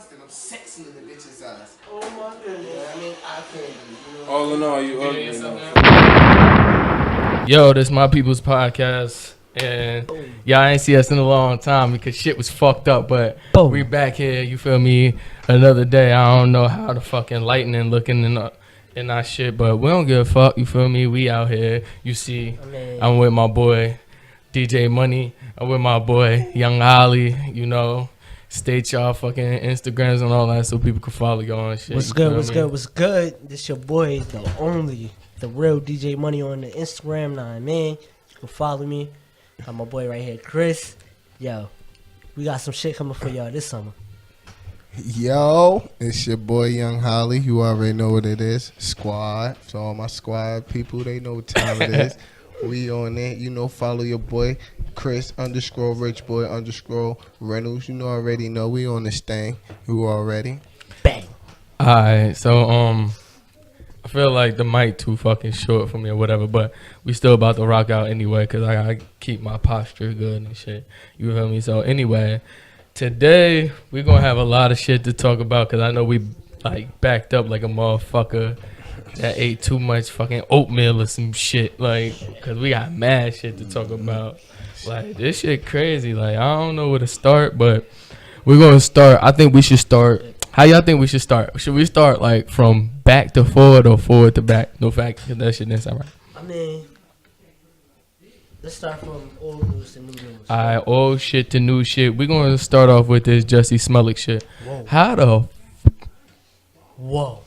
constant. I'm sexing in the bitch's eyes. Oh my goodness. You know what I mean? I can't do. All in all, you ugly now. Yo, this is My People's Podcast. And y'all ain't see us in a long time because shit was fucked up. But we back here, you feel me? Another day. I don't know how the fucking lightning looking in our shit, but we don't give a fuck, you feel me? We out here. You see, I'm with my boy DJ Money. I'm with my boy Young Holly, you know. State y'all fucking Instagrams and all that so people can follow y'all and shit. What's good, what's good, what's good? This your boy, the real DJ Money on the Instagram, nah man. You can follow me. Got my boy right here, Chris. Yo, we got some shit coming for y'all this summer. Yo, it's your boy Young Holly. You already know what it is. Squad. So all my squad people, they know what time it is. We on it. You know, follow your boy Chris _Rich Boy _Reynolds. You know, already know we on this thing. You already. Bang. Alright, so I feel like the mic too fucking short for me or whatever, but we still about to rock out anyway because I gotta keep my posture good and shit. You feel me? So anyway, today we're gonna have a lot of shit to talk about because I know we like backed up like a motherfucker that ate too much fucking oatmeal or some shit, like, because we got mad shit to talk about. Like, this shit crazy. Like, I don't know where to start, but we're gonna start. I think we should start. How y'all think we should start? Should we start like from back to forward or forward to back? No fact, because that shit didn't sound right. I mean, let's start from old news to new news. Alright, old shit to new shit. We're gonna start off with this Jussie Smollett shit. Whoa. How the Whoa.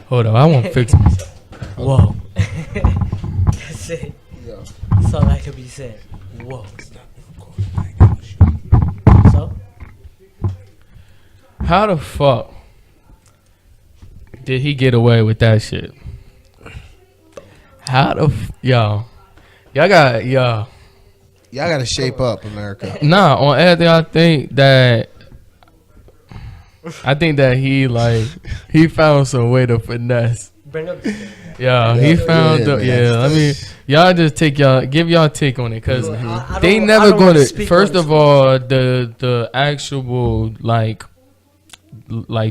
hold on, I won't fix myself. Whoa. That's it. Yo. That's all that could be said. Whoa. So? How the fuck did he get away with that shit? How the y'all Y'all gotta shape up, America. nah, on everything I think that he found some way to finesse. Bring up the Yeah, he found let me y'all just give y'all take on it because they never gonna first of all the actual like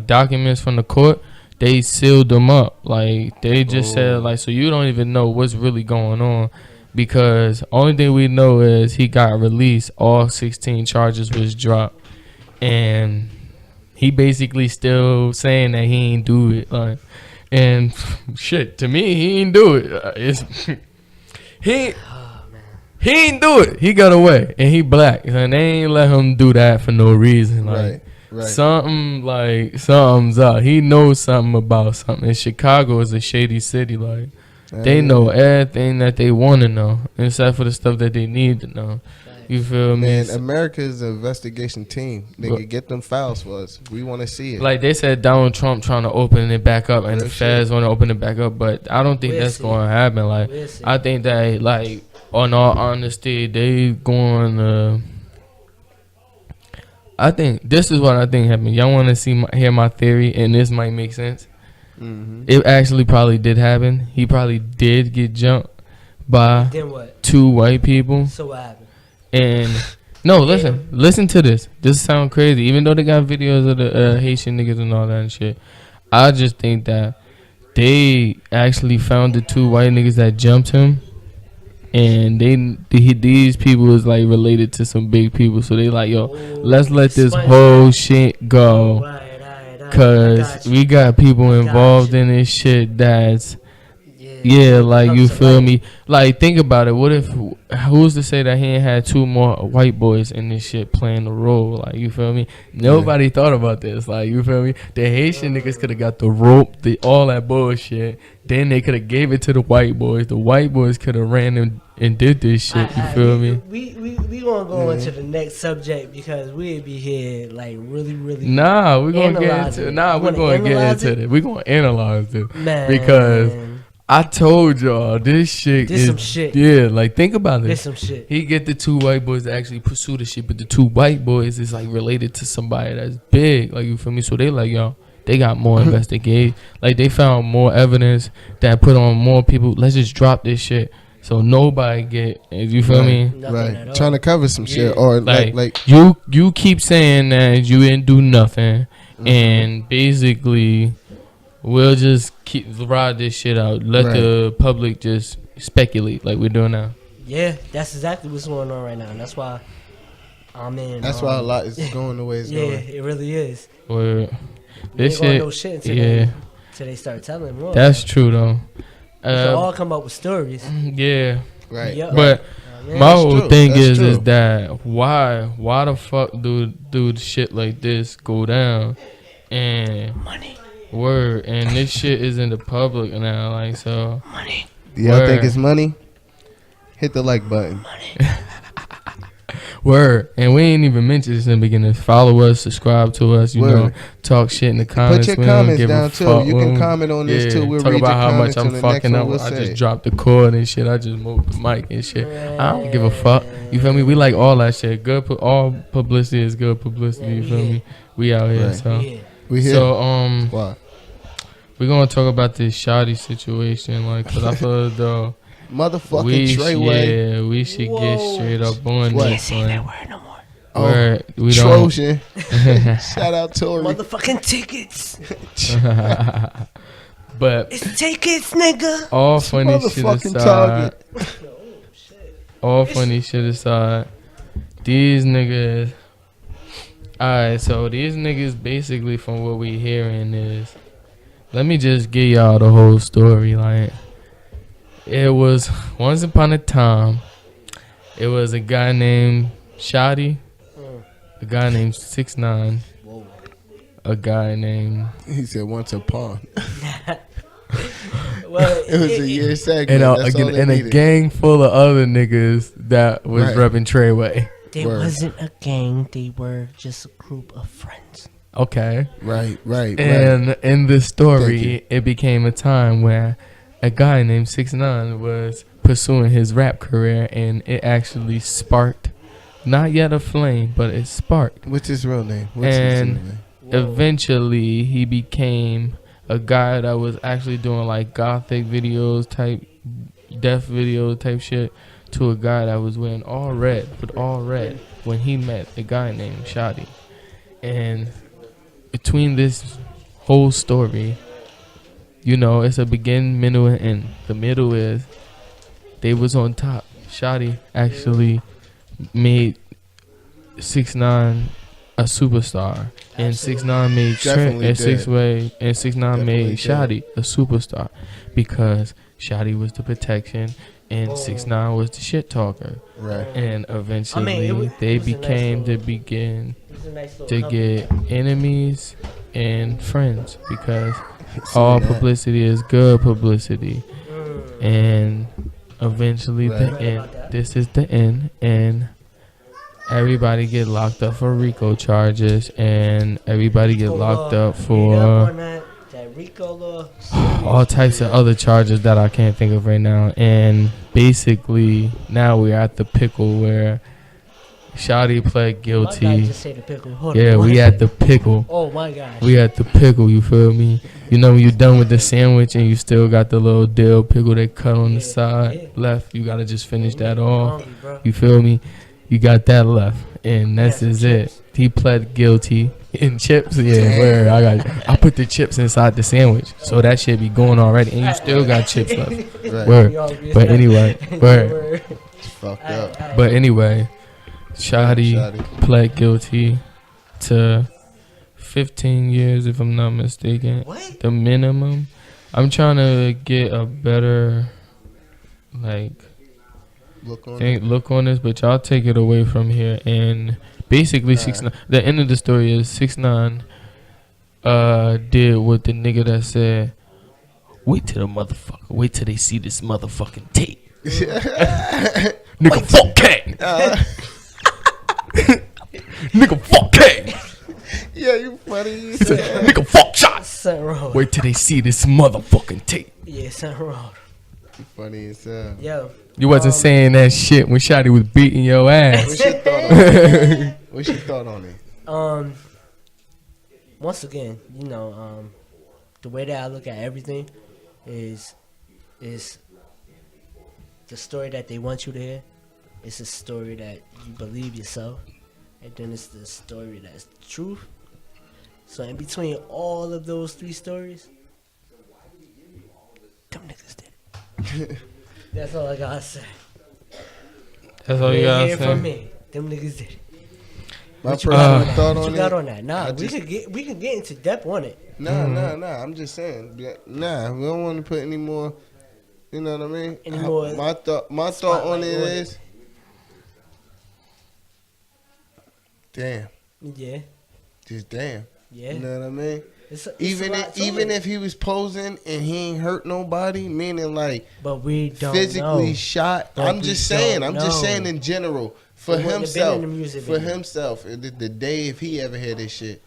documents from the court, they sealed them up. Like they just said like, so you don't even know what's really going on because only thing we know is he got released, all 16 charges was dropped, and he basically still saying that he ain't do it. Like, and shit, to me, he ain't do it. He ain't do it. He got away, and he black, and they ain't let him do that for no reason. Like Right. Something's up. He knows something about something. And Chicago is a shady city. Like they know everything that they want to know, except for the stuff that they need to know. You feel me? Man, America's investigation team. They could get them files for us. We want to see it. Like they said, Donald Trump trying to open it back up, and the feds want to open it back up, but I don't think that's going to happen. Like I think that, like, on all honesty, they going to. I think this is what I think happened. Y'all want to hear my theory, and this might make sense. Mm-hmm. It actually probably did happen. He probably did get jumped by 2 white people. So what happened? And no, listen to this. This sound crazy. Even though they got videos of the Haitian niggas and all that and shit, I just think that they actually found the 2 white niggas that jumped him, and these people is like related to some big people, so they like, yo, let's let this whole shit go, cause we got people involved in this shit that's. Yeah, like, you feel me? Like, think about it. What if, who's to say that he ain't had 2 more white boys in this shit playing the role? Like, you feel me? Nobody thought about this. Like, you feel me? The Haitian niggas could have got the rope, all that bullshit. Then they could have gave it to the white boys. The white boys could have ran and did this shit. You feel me? We gonna go into the next subject because we'd be here like really. Nah, we're gonna get into it. We're gonna get into it. We're gonna analyze it, man, because. I told y'all this shit this is some shit. Yeah, like, think about it. This some shit. He get the 2 white boys to actually pursue the shit, but the 2 white boys is like related to somebody that's big. Like, you feel me? So they like, yo, they got more investigate. Like, they found more evidence that put on more people. Let's just drop this shit so nobody get. You feel me? Right. Trying to cover some shit, or like you keep saying that you didn't do nothing. and basically we'll just ride this shit out. Let the public just speculate like we're doing now. Yeah, that's exactly what's going on right now, and that's why I'm in. That's why a lot is going the way it's going. Yeah, it really is. Where This shit, no shit until they start telling more. That's true though. They all come up with stories. Yeah. Right. Yep. But man, my whole thing is that why the fuck do shit like this go down and money. Word, and this shit is in the public now, like, so. Money. Do y'all think it's money? Hit the like button. Money. Word, and we ain't even mentioned this in the beginning. Follow us, subscribe to us, you know, talk shit in the comments. Put your comments down too. You can comment on this too. We'll talk read about your how much comments I'm fucking up. I just dropped the cord and shit. I just moved the mic and shit. I don't give a fuck. You feel me? We like all that shit. All publicity is good publicity. You feel me? We out here, so. We here. So Why? we're gonna talk about this Shotti situation, like, cause I feel though motherfucking Treyway. Yeah, we should get straight up on this. Can't say that word no more. Word, we Trojan. Shout out Tori. Motherfucking tickets. But it's tickets, nigga. All funny shit aside. All funny shit aside. These niggas. Alright, so these niggas basically, from what we hearing is, let me just give y'all the whole story. Like, it was once upon a time, it was a guy named Shotti, a guy named 6ix9ine, a guy named. He said once upon. Well, it was a year segment. And a gang full of other niggas that was repping Treyway. They wasn't a gang. They were just a group of friends. Okay. Right. And in the story, it became a time where a guy named 6ix9ine was pursuing his rap career, and it actually sparked, not yet a flame, but it sparked. What's his real name? Eventually, he became a guy that was actually doing like gothic videos type, death video type shit, to a guy that was wearing all red when he met a guy named Shotti. And between this whole story, you know, it's a begin, middle, and end. The middle is they was on top. Shotti actually made 6ix9ine a superstar, and 6ix9ine made Trent, and 6ix9ine made Shotti a superstar, because Shotti was the protection and 6ix9ine was the shit talker. Right. And eventually they became to begin to get enemies and friends, because all publicity is good publicity. And eventually the end. This is the end, and everybody get locked up for RICO charges, and everybody get locked up for all types of other charges that I can't think of right now. And basically now we're at the pickle where Shotti pled guilty. We at the pickle. Oh my gosh. We at the pickle, you feel me? You know when you're done with the sandwich and you still got the little dill pickle they cut on the side left, you gotta just finish that off. You feel me? You got that left, and that's just it. He pled guilty. In chips, where I put the chips inside the sandwich, so that shit be going already, and you still got chips left. Word. But anyway, word. Fucked up. But anyway, Shotti pled guilty to 15 years, if I'm not mistaken. What? The minimum. I'm trying to get a better look on this, but y'all take it away from here. And basically, 6ix9ine. The end of the story is 6ix9ine did what the nigga that said, wait till they see this motherfucking tape. Nigga, fuck K. Nigga, fuck K. Yeah, you funny. He said, nigga, fuck Shot. Wait till they see this motherfucking tape. Yeah, something wrong. You funny as hell. Yo. You wasn't saying that shit when Shotti was beating your ass. What's your thought on it? What's your thought on it? Once again, you know, the way that I look at everything is the story that they want you to hear. It's a story that you believe yourself, and then it's the story that's the truth. So in between all of those 3 stories, them niggas did it. That's all I gotta say. That's all you ain't gotta hear say. from me. Them niggas did it. My What you got on that? thought What on you got it. on that? Nah, I we just- can get into depth on it. Nah. I'm just saying. Nah, we don't want to put any more. You know what I mean? Any more My thought on spotlight it on it. is. Damn. Yeah, Just damn. yeah. You know what I mean? It's Even a lot to even it. if he was posing and he ain't hurt nobody, meaning like But we don't physically know. shot. But I'm we just saying. don't I'm just know. saying in general for It wouldn't have been himself. in the music For video. himself, the day if he ever heard this shit,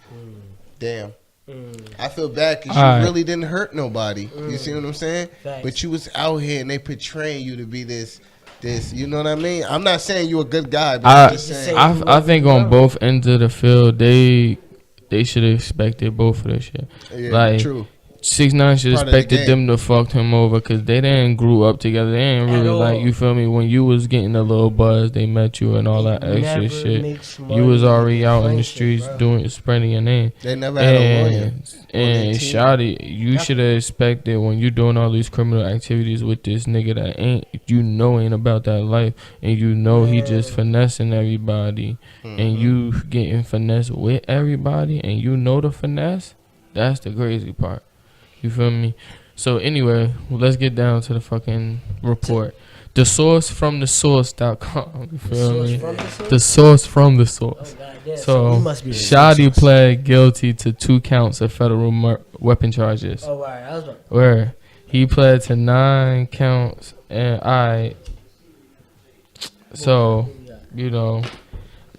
damn. Mm. I feel bad because Alright. you really didn't hurt nobody. You see what I'm saying? Facts. But you was out here and they portraying you to be this. You know what I mean? I'm not saying you're a good guy, but I'm just saying. I think on both ends of the field, they should have expected both of this shit. Yeah, like, true. 6ix9ine should Part of the expected game. them to fuck him over because they didn't grew up together. They ain't At really all. like, you feel me? When you was getting a little buzz, they met you and all that extra Never shit. makes You was money already out in the friendship, streets bro. spreading your name. They never had a lawyer. And team. Shotti, you should have expected when you doing all these criminal activities with this nigga that ain't about that life, and he just finessing everybody, and you getting finessed with everybody, and the finesse. That's the crazy part. You feel me? So anyway, let's get down to the fucking report. The source from the source.com. You feel me? The source from the source. Oh, goddamn. So, we must be the Shotti source. pled guilty to 2 counts of federal weapon charges. Oh, right. I was about Where he pled to 9 counts, and so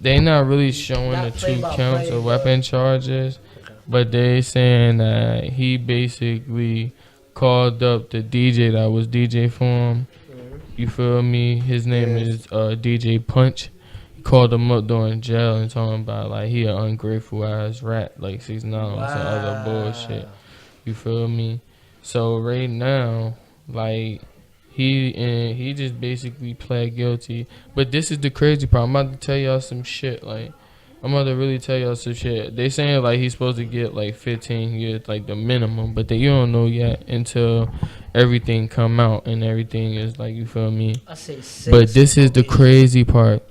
they not really showing Not the 2 play-by-play, counts of but- weapon charges, but they saying that he basically called up the DJ that was DJ for him. You feel me? His name is DJ Punch. He called him up during jail and talking about like he an ungrateful ass rat, like 6ix9ine or some other bullshit. You feel me? So right now, like he just basically pled guilty. But this is the crazy part. I'm about to tell y'all some shit. Like I'm about to really tell y'all some shit. They saying like he's supposed to get like 15 years, like the minimum, but you don't know yet until everything come out and everything is like, you feel me? I say 6. But this is the crazy part.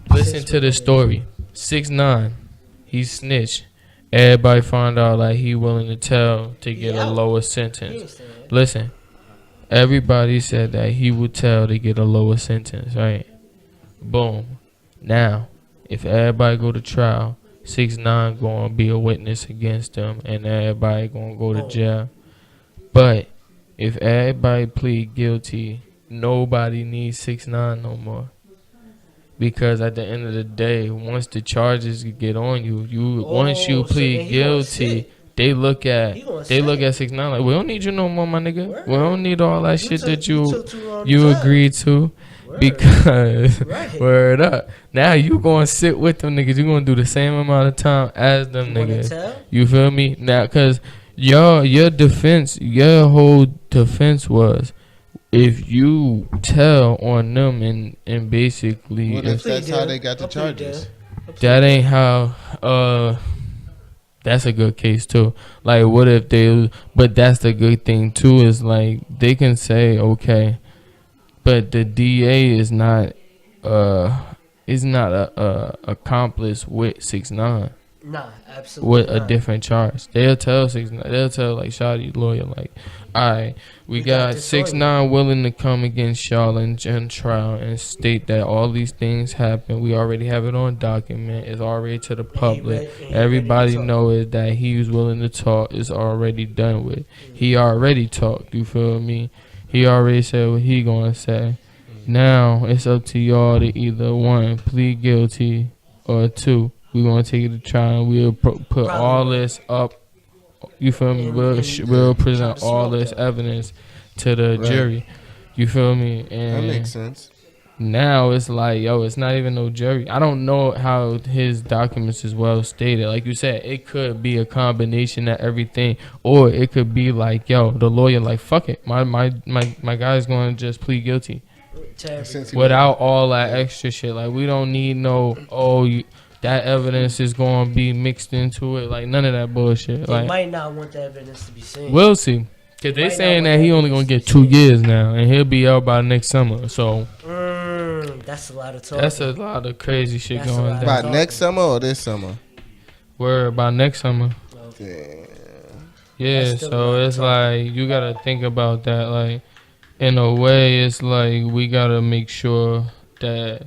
Listen 6 to the story. 6ix9ine, he snitched. Everybody found out like he willing to tell to get a lower sentence. Listen, everybody said that he would tell to get a lower sentence, right? Boom. Now, if everybody go to trial, 6ix9ine gonna be a witness against them, and everybody gonna go to jail. But if everybody plead guilty, nobody needs 6ix9ine no more. Because at the end of the day, once the charges get on you, once you so plead then he gonna guilty, sit. they look at He gonna 6ix9ine like, we don't need you no more, my nigga. Word. We don't need all that shit that took too long to you tell. agreed to. Word. Because Right. word up. Now you gonna sit with them niggas. You gonna do the same amount of time as them You wanna niggas. tell? You feel me? Now, cause your whole defense was if you tell on them and basically What if that's how they got the charges? that ain't how that's a good case too. Like what if but that's the good thing too is like they can say okay, but the DA is not a accomplice with 6ix9ine Nah, absolutely with a not. different charge. They'll tell 6ix9ine, they'll tell like Shotti's lawyer like, alright, we got this 6ix9ine willing to come against y'all in trial and state that all these things happen. We already have it on document. It's already to the public. ready- he Everybody ready to talk. know is that he was willing to talk. It's already done with. He already talked. You feel me? He already said what he gonna say. Now it's up to y'all to either 1, plead guilty, or 2, we gonna take it to trial. We'll put all this up. You feel me? We'll present all this evidence to the jury. You feel me? And That makes sense. now it's like, yo, it's not even no jury. I don't know how his documents is well stated. Like you said, it could be a combination of everything, or it could be like, yo, the lawyer like, fuck it, my guy's going to just plead guilty Since he without all that extra shit. Like we don't need no that evidence is going to be mixed into it. Like, none of that bullshit. They Like, might not want the evidence to be seen. we'll see. Because they might saying not that want he that only going to evidence get to 2 be seen. years now. And he'll be out by next summer. So, That's a lot of talk. that's a lot of crazy shit That's a going lot. down. By next summer or this summer? Word, by next summer. Damn. Yeah, That's still a so lot of it's talk. like, you got to think about that. Like, in a way, it's like, we got to make sure that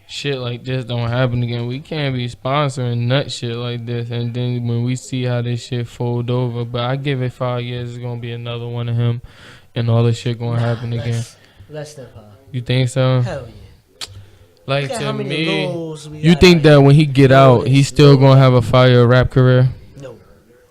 shit like this don't happen again. We can't be sponsoring nut shit like this, and then when we see how this shit fold over, but I give it 5 years, it's gonna be another one of him, and all this shit gonna happen again. Less than 5. You think so? Hell yeah. Like, Look at to how many me, lows we you got think out that here. when he get out, he's still gonna have a fire rap career? No.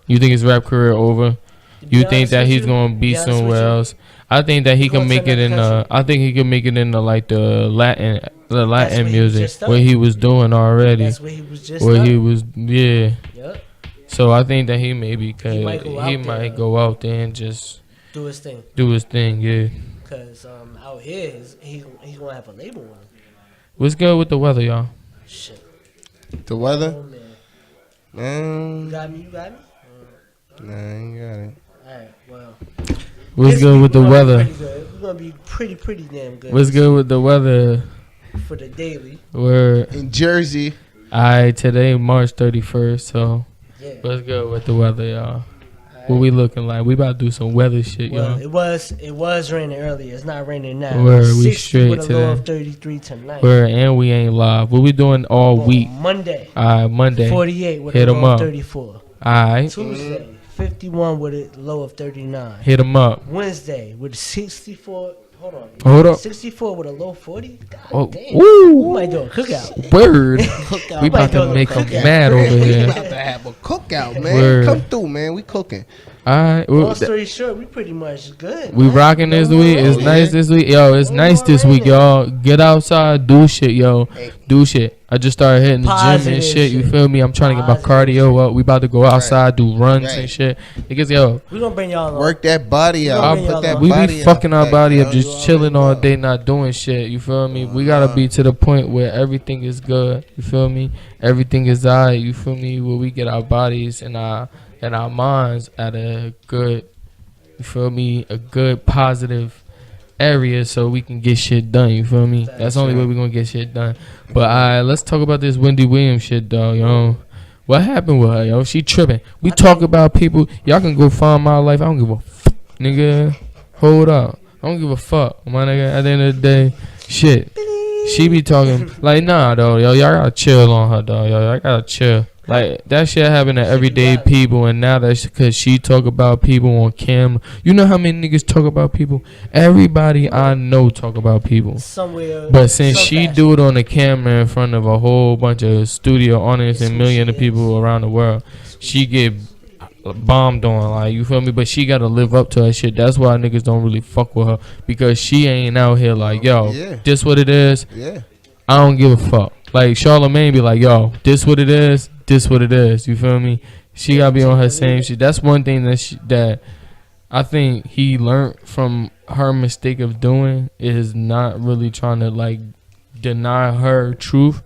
You think his rap career over? To be You think honest that with he's you, gonna be honest with somewhere you, else? I think that he He can going make to it in another country. I think he can make it into like the Latin what he music, just done. what he was doing already. That's what he was just Where done. he was, yeah. Yep. So I think that he maybe could, He he might might, go out there. go out there and just Do his thing. do his thing, yeah. Because out here, he's going to have a label on him. What's good with the weather, y'all? Shit. The weather? Oh, man. Man, You got me? nah, I ain't got it. Alright, well. What's this good week with the we're gonna be weather? pretty good. We're going to be pretty damn good. What's good with the weather? For the daily. We're In Jersey, today March 31st, so Yeah. what's good with the weather, y'all? Alright. What we looking like? We about to do some weather shit, Well, y'all. it was raining earlier. It's not raining now. Word, we 60 straight with a low today. of 33 tonight. And we ain't live. What we doing all Well, week? Monday, Monday. 48 with Hit a 'em low up. of 34. Alright, Tuesday, 51 with a low of 39. hit him up. Wednesday with 64. Hold on. Hold up. 64 with a low 40. God Oh, damn. We woo! might do a cookout. Word. cookout. We about to do a make them cookout. mad over We here. about to have a cookout, man. Word. Come through, man. We cooking. Alright, Long story short, we pretty much good. we man. rocking this No more week. It's rain. nice this week, yo. It's No nice more this week, raining. y'all. Get outside, do shit, yo. Hey. Do shit. I just started hitting the gym Positive and shit. You shit. feel me? I'm trying to get my Positive cardio up. We about to go outside, do runs Right. and shit. Because yo, We gonna bring y'all on. Work that body out. I'll- Put that we body be out fucking our back, body yo. up, You just chilling all already day, know. not doing shit. You feel me? We gotta be to the point where everything is good. You feel me? Everything is alright. You feel me? Where we get our bodies and our minds at a good, you feel me? A good positive area so we can get shit done. You feel me? That's the only way we gonna get shit done. But let's talk about this Wendy Williams shit, dog. Yo, what happened with her, yo? She tripping. We talk about people. Y'all can go find my life. I don't give a fuck, nigga. Hold up. I don't give a fuck, my nigga. At the end of the day, shit. She be talking like, nah, though, yo. Y'all gotta chill on her, dog. Yo, y'all gotta chill. Like, that shit happen to everyday people, and now that's because she talk about people on camera. You know how many niggas talk about people? Everybody I know talk about people. Somewhere. But since some she fashion. do it on the camera in front of a whole bunch of studio audience It's and who million she of people around the world, she get bombed on, like, you feel me? But she gotta live up to her shit. That's why niggas don't really fuck with her, because she ain't out here like, yo, Yeah. this what it is. Yeah. I don't give a fuck. Like, Charlamagne be like, yo, this what it is. This what it is. You feel me? She gotta be on her same shit. That's one thing that I think he learned from her mistake of doing, is not really trying to like deny her truth.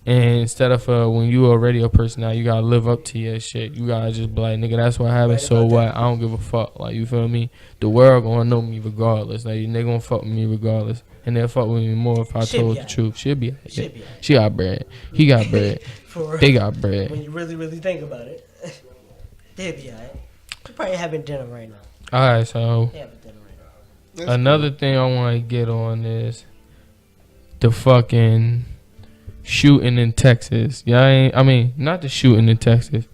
And instead of when you already a person now, you gotta live up to your shit. You gotta just be like, nigga, that's what happened. Right So about what? that. I don't give a fuck. Like, you feel me? The world gonna know me regardless. Like, they gonna fuck with me regardless, and they'll fuck with me more if I Should told be the alright. truth. She'll be. Should be. She got bread. He got bread. For They got bread. when you really think about it, they'll be alright. They're probably having dinner right now. All right, so They having dinner right now. another thing I want to get on is the fucking shooting in Texas. I mean, not the shooting in Texas.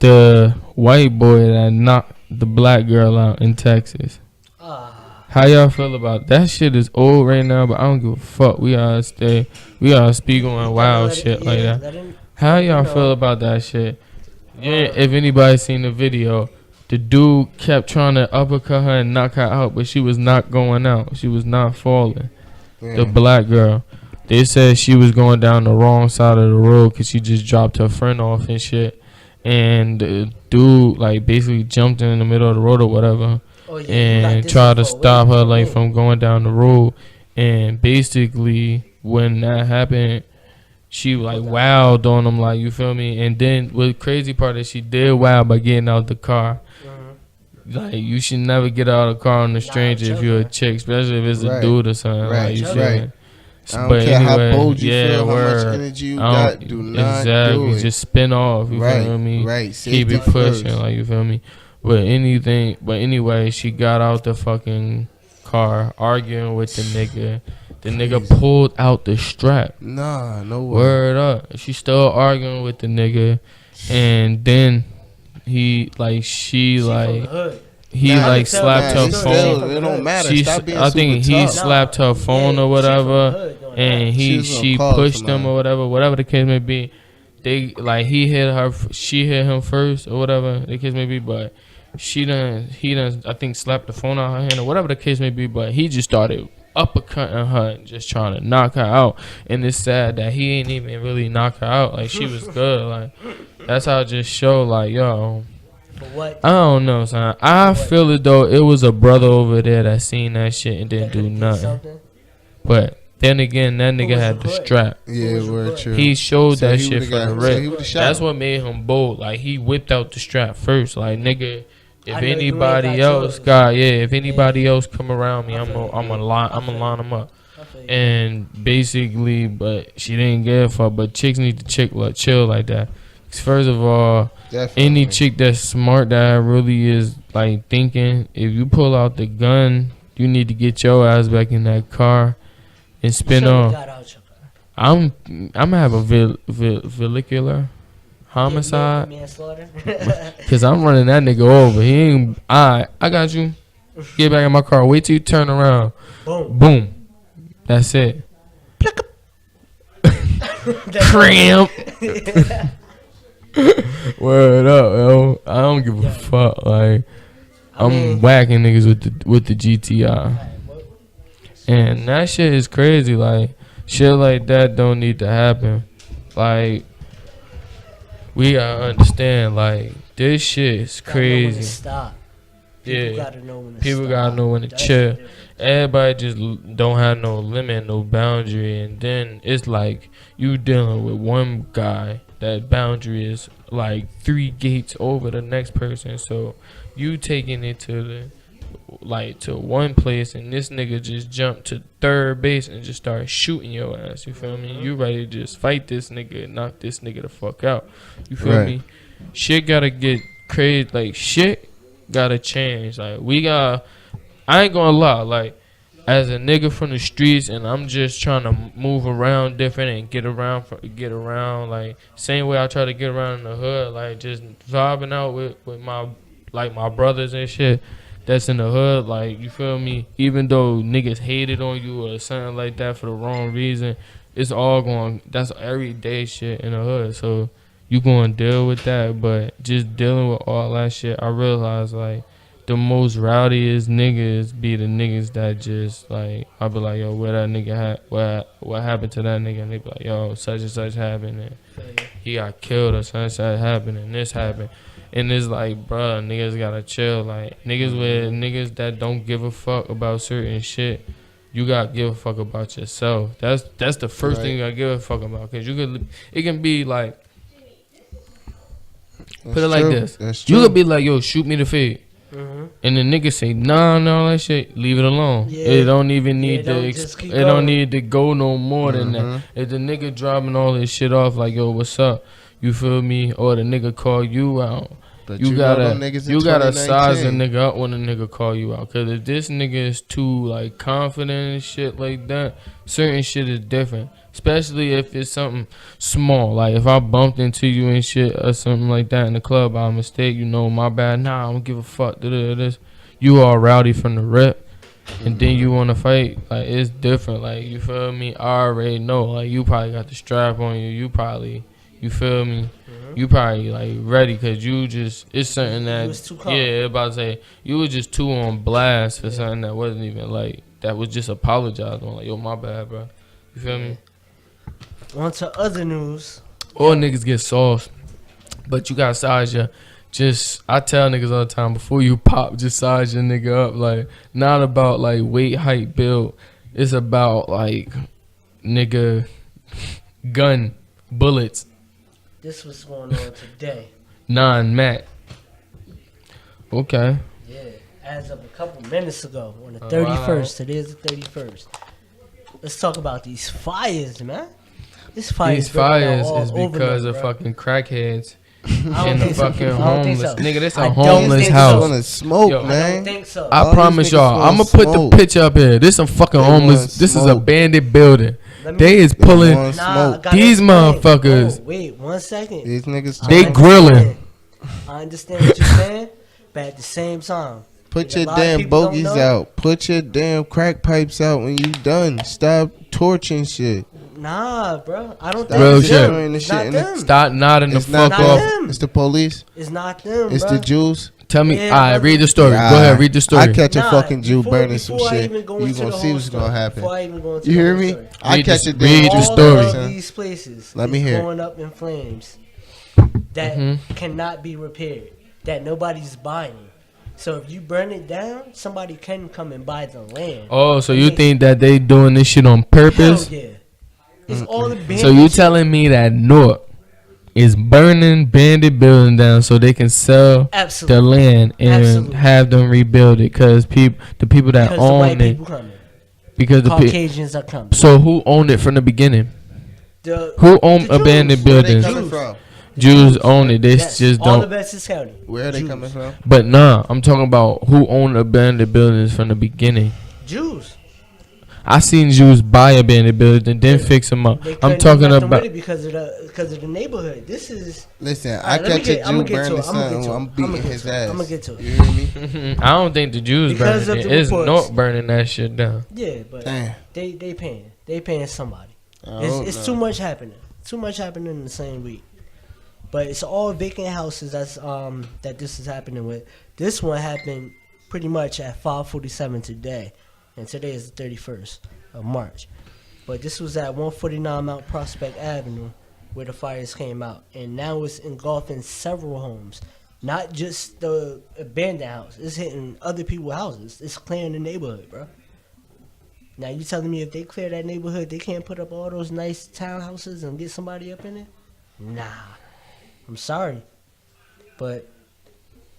The white boy that knocked the black girl out in Texas. How y'all feel about that? Shit is old right now, but I don't give a fuck. We gotta speak on wild shit like that. How y'all feel about that shit? Yeah, if anybody seen the video, the dude kept trying to uppercut her and knock her out, but she was not going out. She was not falling. The black girl. They said she was going down the wrong side of the road because she just dropped her friend off and shit. And the dude, like, basically jumped in the middle of the road or whatever. Oh, yeah, And tried to stop her, like, from going down the road. And basically, when that happened, she like wowed on him, like, you feel me? And then the crazy part is she did wow by getting out the car. Like, you should never get out of the car on a stranger if you're a chick, especially if it's a dude or something. Like, you feel me? I don't care how bold you feel, how much energy you got, do not do it. Just spin off, you feel me? Keep it pushing, like, you feel me? But anyway, she got out the fucking car arguing with the nigga. The nigga pulled out the strap. Nah, no way. Word up. She still arguing with the nigga, and then he slapped her phone. It don't matter. I think he slapped her phone or whatever, and she pushed him or whatever the case may be. They he hit her, she hit him first or whatever the case may be, but he done I think slapped the phone out her hand or whatever the case may be. But he just started uppercutting her and just trying to knock her out, and it's sad that he ain't even really knock her out. Like, she was good. Like, that's how it just show, like, yo, I don't know, son. I feel it though. It was a brother over there that seen that shit and didn't do nothing. But then again, that nigga had the strap. Yeah, word true. He showed that shit from the rip. That's what made him bold. Like, he whipped out the strap first. Like, nigga, if anybody else if anybody else come around me, I'm gonna line them up. And basically, but she didn't give a fuck. But chicks need to chill like that. First of all, any chick that's smart that really is like thinking, if you pull out the gun, you need to get your ass back in that car and spin off. I'm gonna have a vehicular homicide, cause I'm running that nigga over. He ain't. I got you. Get back in my car. Wait till you turn around. Boom. That's it. Cramp. Word up, yo. I don't give a fuck. Like, I'm whacking niggas with the GTI, and that shit is crazy. Like, shit like that don't need to happen. Like, we gotta understand. Like, this shit is crazy. Stop. People gotta know when to chill. Everybody just don't have no limit, no boundary, and then it's like you dealing with one guy. That boundary is like 3 gates over the next person, so you taking it to one place, and this nigga just jumped to third base and just started shooting your ass. You feel me? You ready to just fight this nigga and knock this nigga the fuck out? You feel me? Shit gotta get crazy. Like, shit gotta change. Like, I ain't gonna lie. Like, as a nigga from the streets, and I'm just trying to move around different and get around like same way I try to get around in the hood, like just vibing out with my brothers and shit that's in the hood. Like, you feel me? Even though niggas hated on you or something like that for the wrong reason, it's all that's everyday shit in the hood. So you gonna deal with that, but just dealing with all that shit, I realize like the most rowdiest niggas be the niggas that just like, I'll be like, yo, where that nigga what happened to that nigga? And they be like, yo, such and such happened, and he got killed, or such and such happened, and this happened. And it's like, bruh, niggas gotta chill. Like, niggas that don't give a fuck about certain shit, you gotta give a fuck about yourself. That's the first thing you gotta give a fuck about, cause it can be like, put it like this. You could be like, yo, shoot me the fade. And the nigga say nah, all that shit, leave it alone. It don't even need don't need to go no more than that. If the nigga dropping all this shit off like, yo, what's up? You feel me? Or the nigga call you out. But you gotta size a nigga up when a nigga call you out. Cause if this nigga is too like confident and shit like that, certain shit is different. Especially if it's something small. Like, if I bumped into you and shit or something like that in the club by mistake, you know, my bad. Nah, I don't give a fuck. This. You all rowdy from the rip. And then you want to fight. Like, it's different. Like, you feel me? I already know. Like, you probably got the strap on you. You probably, you feel me? You probably, like, ready because you just, it's something that, about to say, you was just too on blast for something that wasn't even, like, that was just apologized on. Like, yo, my bad, bro. You feel me? On to other news. All niggas get sauce, but you got to size your. I tell niggas all the time, before you pop, just size your nigga up. Like, not about like weight, height, build. It's about like, nigga, gun, bullets, This was going on today. non-mat. Okay. Yeah, as of a couple minutes ago on the Oh, 31st. Today is the 31st. Let's talk about these fires, man. These fires These fires all is over because them, of bro. fucking crackheads I don't and the think so. fucking I don't homeless. think so. Nigga, this I a don't homeless think house. so. Wanna smoke, Yo, I man. don't think so. I All promise these y'all, niggas I'm gonna want put the smoke. picture up here. This some fucking They homeless. want This is a smoke. abandoned building. Let me- They is They pulling. want Nah, I smoke. gotta These explain. motherfuckers. Oh, wait, 1 second. These niggas. They trying- grilling. I understand what you're saying, but at the same time, Put a your lot of damn people don't bogeys know. out. Put your damn crack pipes out when you done. Stop torching shit. nah, bro. I don't Stop think Real it's shit. them. the It's shit not in it. them. Stop nodding the It's not fuck not off. them. It's the police. It's not them, It's bro. the Jews. Tell me. Yeah, All right, brother. read the story. Go Yeah, ahead, read the story. I catch a Nah, fucking Jew before- burning some before I shit. even go You into gonna the see whole what's gonna story, happen. Before I even go into You the hear whole me? story. I Read catch the- a read damn the All story. of these places Let me is hear. going up in flames that cannot be repaired, that nobody's buying. So if you burn it down, somebody can come and buy the land. Oh, so It you makes- think that they doing this shit on Hell purpose? yeah. It's all the bandits. So you telling me that North is burning bandit building down so they can sell the Absolutely. land and Absolutely. have them rebuild it? Because the people that Because the white own it, people coming. because the people. Caucasians are coming. So who owned it from the beginning? The, Who owned the abandoned Jews. Where they buildings? coming Jews. from? Jews own it. They Yes, just all don't. of Essex County. Where are they Jews. coming from? But nah, I'm talking about who owned abandoned buildings from the beginning. Jews. I seen Jews buy abandoned buildings and then fix them up. They I'm couldn't talking do nothing about. with it because of the neighborhood. This is. Listen, Alright, I let me catch a get- I'ma Jew get to burning it, I'ma get something. to it, I'm I'ma beating get his to it, ass. I'ma get to it. You hear me? I don't think the Jews Because burning of it. the It's reports. North burning that shit down. Yeah, but Damn. they paying somebody. I hope It's not. too much happening. Too much happening in the same week. But it's all vacant houses that's that this is happening with. This one happened pretty much at 5:47 today, and today is the 31st of March. But this was at 149 Mount Prospect Avenue where the fires came out, and now it's engulfing several homes, not just the abandoned house. It's hitting other people's houses. It's clearing the neighborhood, bro. Now you telling me if they clear that neighborhood, they can't put up all those nice townhouses and get somebody up in it? Nah, I'm sorry, but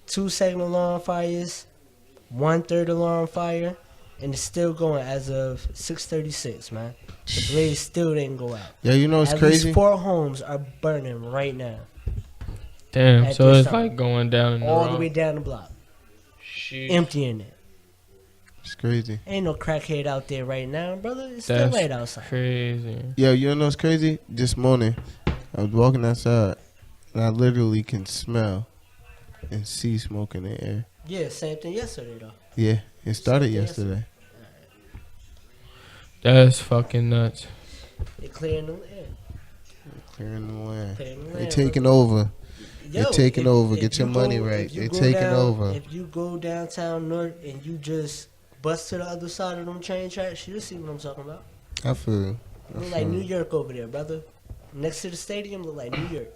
2 second alarm fires, 1/3 alarm fire, and it's still going as of 6:36. Man, the blaze still didn't go out. Yeah, you know it's At crazy. least 4 homes are burning right now, Damn, At so this it's time. like going down in the all the wrong. way down the block, Shit. emptying it. It's crazy. Ain't no crackhead out there right now, brother. It's That's still light outside. crazy. Yo, you know what's crazy? This morning, I was walking outside, and I literally can smell and see smoke in the air. Yeah, same thing yesterday though. Yeah, it started Something yesterday. That's fucking nuts. They clearing the land. Clearing the land. Clearing the They land, taking brother. over. Yo, They're taking if- over. if Get you your money go- right. if you They're go taking down- over. If you go downtown North and you just bust to the other side of them train tracks, you'll see what I'm talking about. I feel. you. I Look like feel New you. York over there, brother. Next to the stadium, look like New York.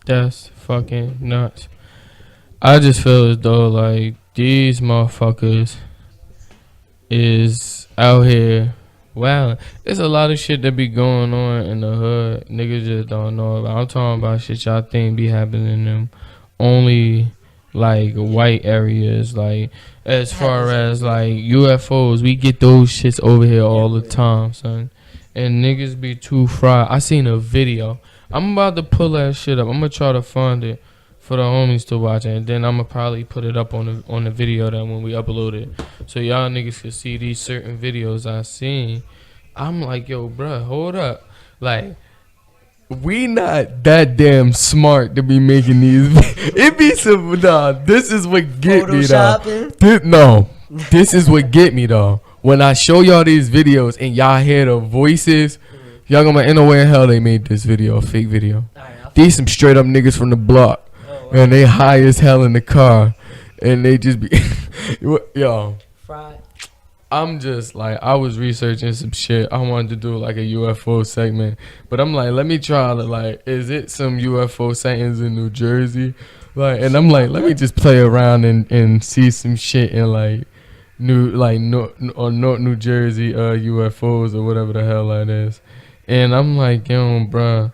That's fucking nuts. I just feel as though like these motherfuckers is out here. Wow, there's a lot of shit that be going on in the hood. Niggas just don't know about. I'm talking about shit y'all think be happening in them only like white areas. Like as far as like UFOs, we get those shits over here all the time, son. And niggas be too fried. I seen a video. I'm about to pull that shit up. I'm gonna try to find it for the homies to watch, and then I'm gonna probably put it up on the video that when we upload it, so y'all niggas can see these certain videos I seen. I'm like, yo, bruh, hold up, like. We not that damn smart to be making these. It be some nah. This is what get me though. Photoshopping. This is what get me though. When I show y'all these videos and y'all hear the voices, y'all gonna be like, ain't no way in hell they made this video, a fake video. Alright, These some straight up niggas from the block, and they high as hell in the car, and they just be, yo. fried. I'm just like, I was researching some shit. I wanted to do like a UFO segment, but I'm like, let me try to like, is it some UFO sightings in New Jersey? Like, and I'm like, let me just play around and see some shit in like North New Jersey UFOs or whatever the hell that is. And I'm like, yo, bro,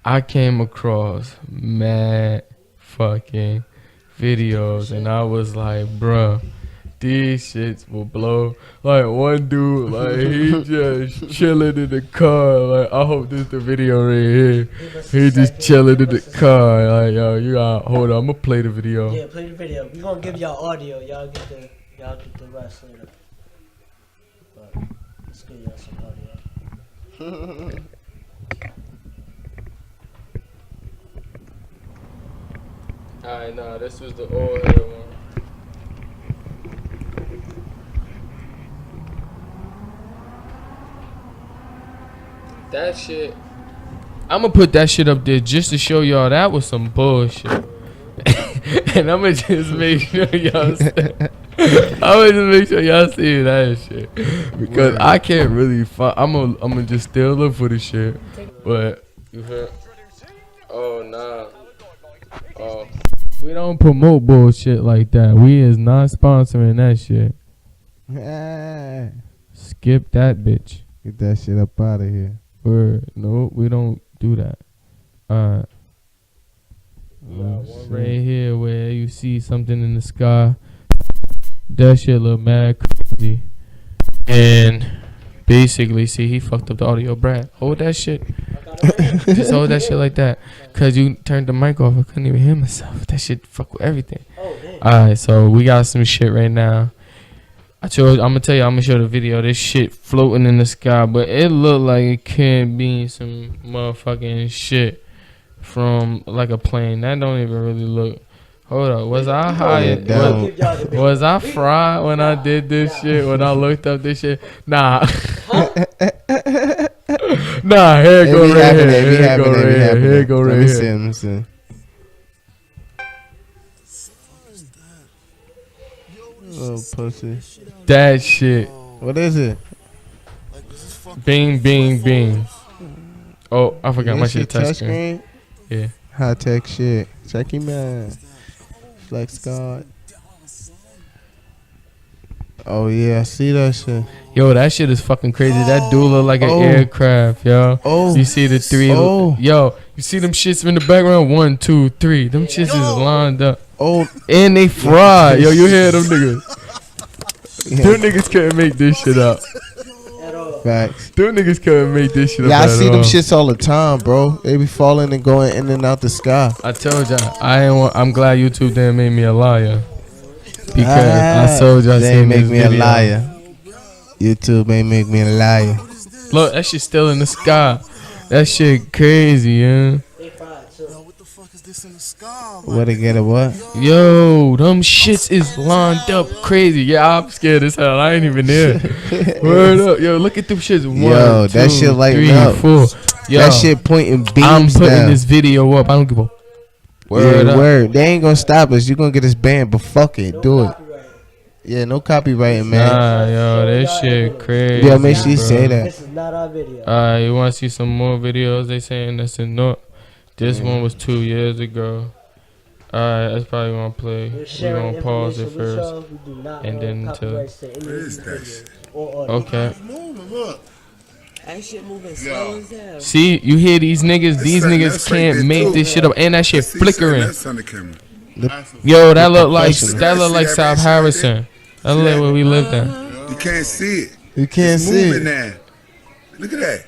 I came across mad fucking videos, and I was like, bro, these shits will blow. Like, one dude, like, he just chilling in the car. Like, I hope this is the video right here. He just chilling in the car. Like, yo, you got, hold on, I'm gonna play the video. Yeah, play the video. We gonna give y'all audio. Y'all get the rest later. But let's give y'all some audio. Alright, nah, this was the old head one. That shit, I'm gonna put that shit up there just to show y'all that was some bullshit. And I'm gonna just make sure y'all see, that shit, because I can't really find. I'm gonna just still look for the shit, but you heard? Oh nah. Oh, we don't promote bullshit like that. We is not sponsoring that shit. Skip that bitch. Get that shit up out of here. Word. No, we don't do that. Alright. One right here where you see something in the sky. That shit look mad crazy. And basically, see, he fucked up the audio. Brad, hold that shit. Just hold that shit like that. Cause you turned the mic off. I couldn't even hear myself. That shit fuck with everything. Alright, so we got some shit right now. I'm gonna tell you, I'm gonna show the video. This shit floating in the sky, but it looked like it could be some motherfucking shit from like a plane. That don't even really look. Hold up, was I high? Was I fried when I did this shit? When I looked up this shit? Nah. Nah, here go right here. Here go right here. Here go right here. Let me see. Oh, pussy. That shit. What is it? Bing, bing, bing. Oh, I forgot my shit touch screen. Yeah. High tech shit. Check him out. Flex God. Oh yeah, I see that shit. Yo, that shit is fucking crazy. That dude look like an aircraft, yo. Oh. You see the three. Yo, you see them shits in the background? 1, 2, 3. Them shits is lined up. Oh. And they fried. Yo, you hear them niggas? Them niggas couldn't make this shit up. Facts. Them niggas couldn't make this shit up. Yeah, I see them shits all the time, bro. They be falling and going in and out the sky. I told y'all, I'm glad YouTube didn't make me a liar. Because I told y'all, they ain't make me a liar. YouTube ain't make me a liar. Look, that shit still in the sky. That shit crazy, yeah. What the fuck is this in the sky? What to get a what? Yo, them shits is lined up crazy. Yeah, I'm scared as hell. I ain't even there. Word up. Yo, look at them shits. 1, Yo, 2, that shit lighting 3, up. 4. Yo, that shit pointing beams I'm putting down. this video up. I don't give a word up. Word. They ain't gonna stop us. You gonna get us banned, but fuck it. Do it. Yeah, no copywriting, man. Nah, yo, this shit crazy. Yo, make sure you say that. This is not our video. You want to see some more videos? They saying this and no. This one was 2 years ago. Alright, that's probably gonna play. We're gonna pause it first. And then to. Okay. That shit moving slow as hell. See, you hear these niggas? These niggas can't make this shit up. And that shit flickering. Yo, that look like South Harrison. That look like where we lived at. You can't see it. You can't see it. Now. Look at that.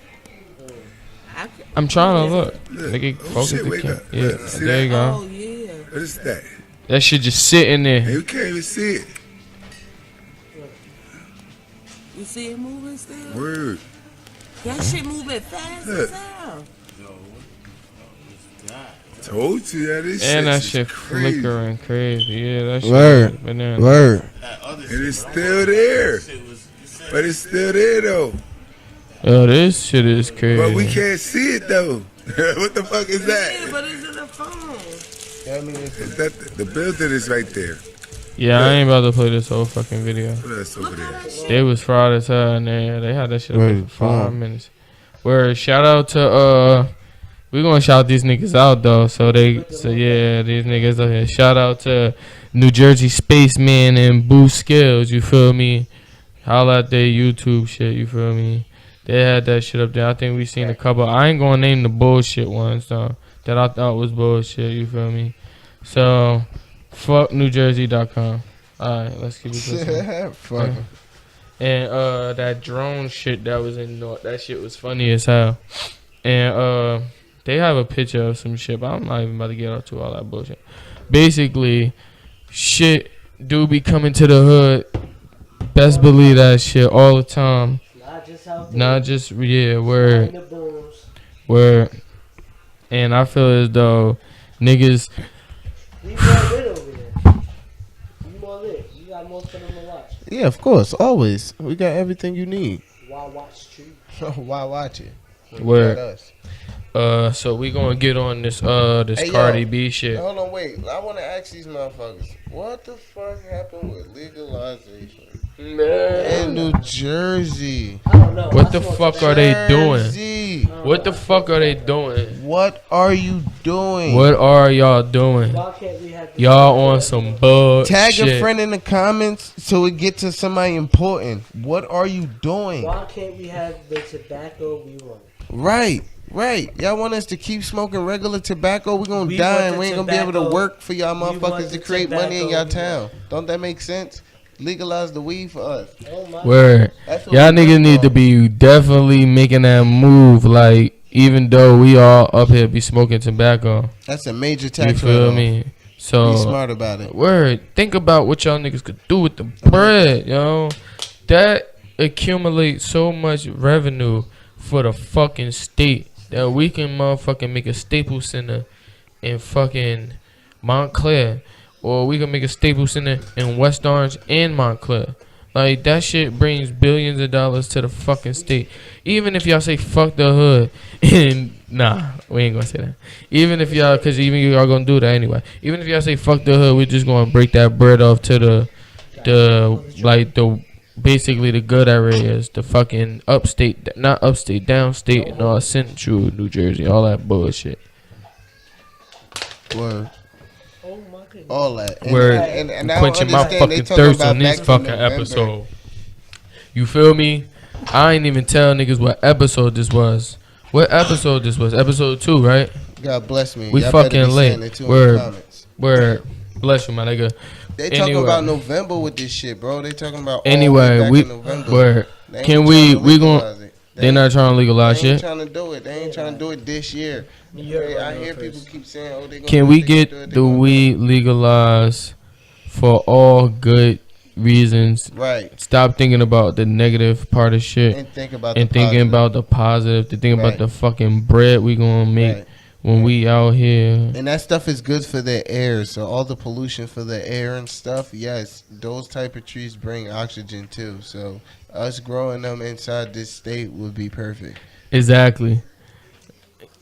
I'm trying to look. Nigga, focus the camera. Yeah, there you go. Oh, yeah. What is that? That shit just sitting there. You can't even see it. You see it moving still? Word. That shit moving fast as hell. Told you that is. And that shit flickering crazy. Yeah, that shit. Word. Word. And it's still there. But it's still there though. Yo, this shit is crazy. But we can't see it though. What the fuck is Yeah, that? but it's in the phone. Is that the building is right there? Yeah, I ain't about to play this whole fucking video. What else over there? They was fried as hell and they had that shit up Word, for 5 minutes. Word, shout out to we gonna shout these niggas out though. So yeah, these niggas out here. Shout out to New Jersey Spaceman and Boo Skills, you feel me? Holla at their YouTube shit, you feel me? They had that shit up there. I think we seen a couple. I ain't gonna name the bullshit ones though that I thought was bullshit. You feel me? So, fuck NewJersey.com. All right, let's keep it pushing. Fuck 'em. And that drone shit that was in North, that shit was funny as hell. And they have a picture of some shit, but I'm not even about to get up to all that bullshit. Basically, shit do be coming to the hood. Best believe that shit all the time. Not just out there. Not just, yeah, In word. the booms. Word. And I feel as though niggas, We more lit over there. You more lit. You got most of them to watch. Yeah, of course. Always. We got everything you need. Why watch street? Why watch it? When Word. you got us. so we gonna get on this Hey, Cardi yo. B shit. Hold on, wait. I want to ask these motherfuckers. What the fuck happened with legalization in New Jersey? I don't know. What I the smoked fuck that. are they doing? Jersey. What the fuck are they doing? What are you doing? What are y'all doing? Why can't we have Y'all on some bullshit. Tag a friend in the comments so it get to somebody important. What are you doing? Why can't we have the tobacco we want? Right. Y'all want us to keep smoking regular tobacco? We're going to We die want and the we ain't going to be able to tobacco. work for y'all We want motherfuckers the to create money in y'all tobacco. town. Don't that make sense? Legalize the weed for us. Oh my. Word. That's what Y'all we niggas work need to on. be definitely making that move. Like, even though we all up here be smoking tobacco. That's a major You tax feel write-off. me? Be So, smart about it. word. Think about what y'all niggas could do with the bread, yo. That accumulates so much revenue for the fucking state that we can motherfucking make a Staples Center in fucking Montclair, or we can make a Staples Center in West Orange and Montclair. Like, that shit brings billions of dollars to the fucking state. Even if y'all say fuck the hood, and nah, we ain't gonna say that. Even if y'all, cause even y'all gonna do that anyway. Even if y'all say fuck the hood, we just gonna break that bread off to the basically the good areas, the fucking upstate, not upstate, downstate, and all central New Jersey, all that bullshit. Word. Oh my goodness. All that. Word. And I don't Quenching my understand, they fucking talking thirst about on this back in fucking November. episode. You feel me? I ain't even tell niggas what episode this was. What episode this was? Episode 2, right? God bless me. We Y'all better fucking be late. saying it too in Word. the comments. Where, bless you, my nigga. They talking Anyway. about November with this shit, bro. They talking about all Anyway, the way back we in November. where They ain't can trying we to legalize it. they not trying to legalize They ain't shit. trying to do it. They ain't trying to do it this year. I hear people keep saying, "Oh, they gonna Can do we it, they gonna get do it, they the gonna do it." weed legalized for all good reasons? Right? Stop thinking about the negative part of shit And think about and the thinking positive. about the positive. To think Right. about the fucking bread we gonna make Right. when we out here. And that stuff is good for the air. So all the pollution for the air and stuff, yes, those type of trees bring oxygen too. So us growing them inside this state would be perfect. Exactly.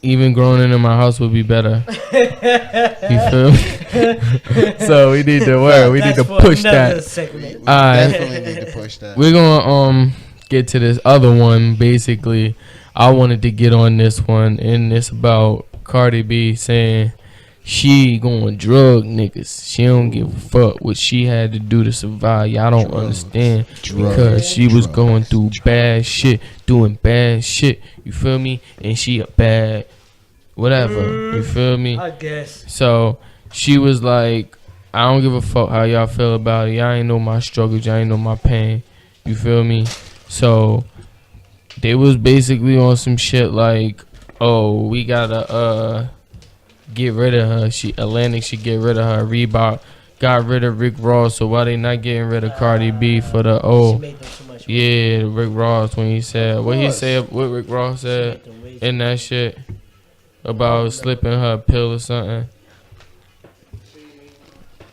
Even growing it in my house would be better. You feel me? So we need to work. We need to push that. Segment. We Alright. definitely need to push that. We're gonna get to this other one. Basically, I wanted to get on this one, and it's about Cardi B saying she going drug niggas. She don't give a fuck what she had to do to survive. Y'all don't understand because she was going through bad shit, doing bad shit. You feel me? And she a bad whatever. You feel me? I guess. So she was like, I don't give a fuck how y'all feel about it. Y'all ain't know my struggles. Y'all ain't know my pain. You feel me? So they was basically on some shit like, oh, we gotta get rid of her. Atlantic should get rid of her. Reebok got rid of Rick Ross. So why they not getting rid of Cardi B for the She made them so much money. yeah, Rick Ross when he said what he course. said, what Rick Ross She said made them way in that shit about slipping her a pill or something.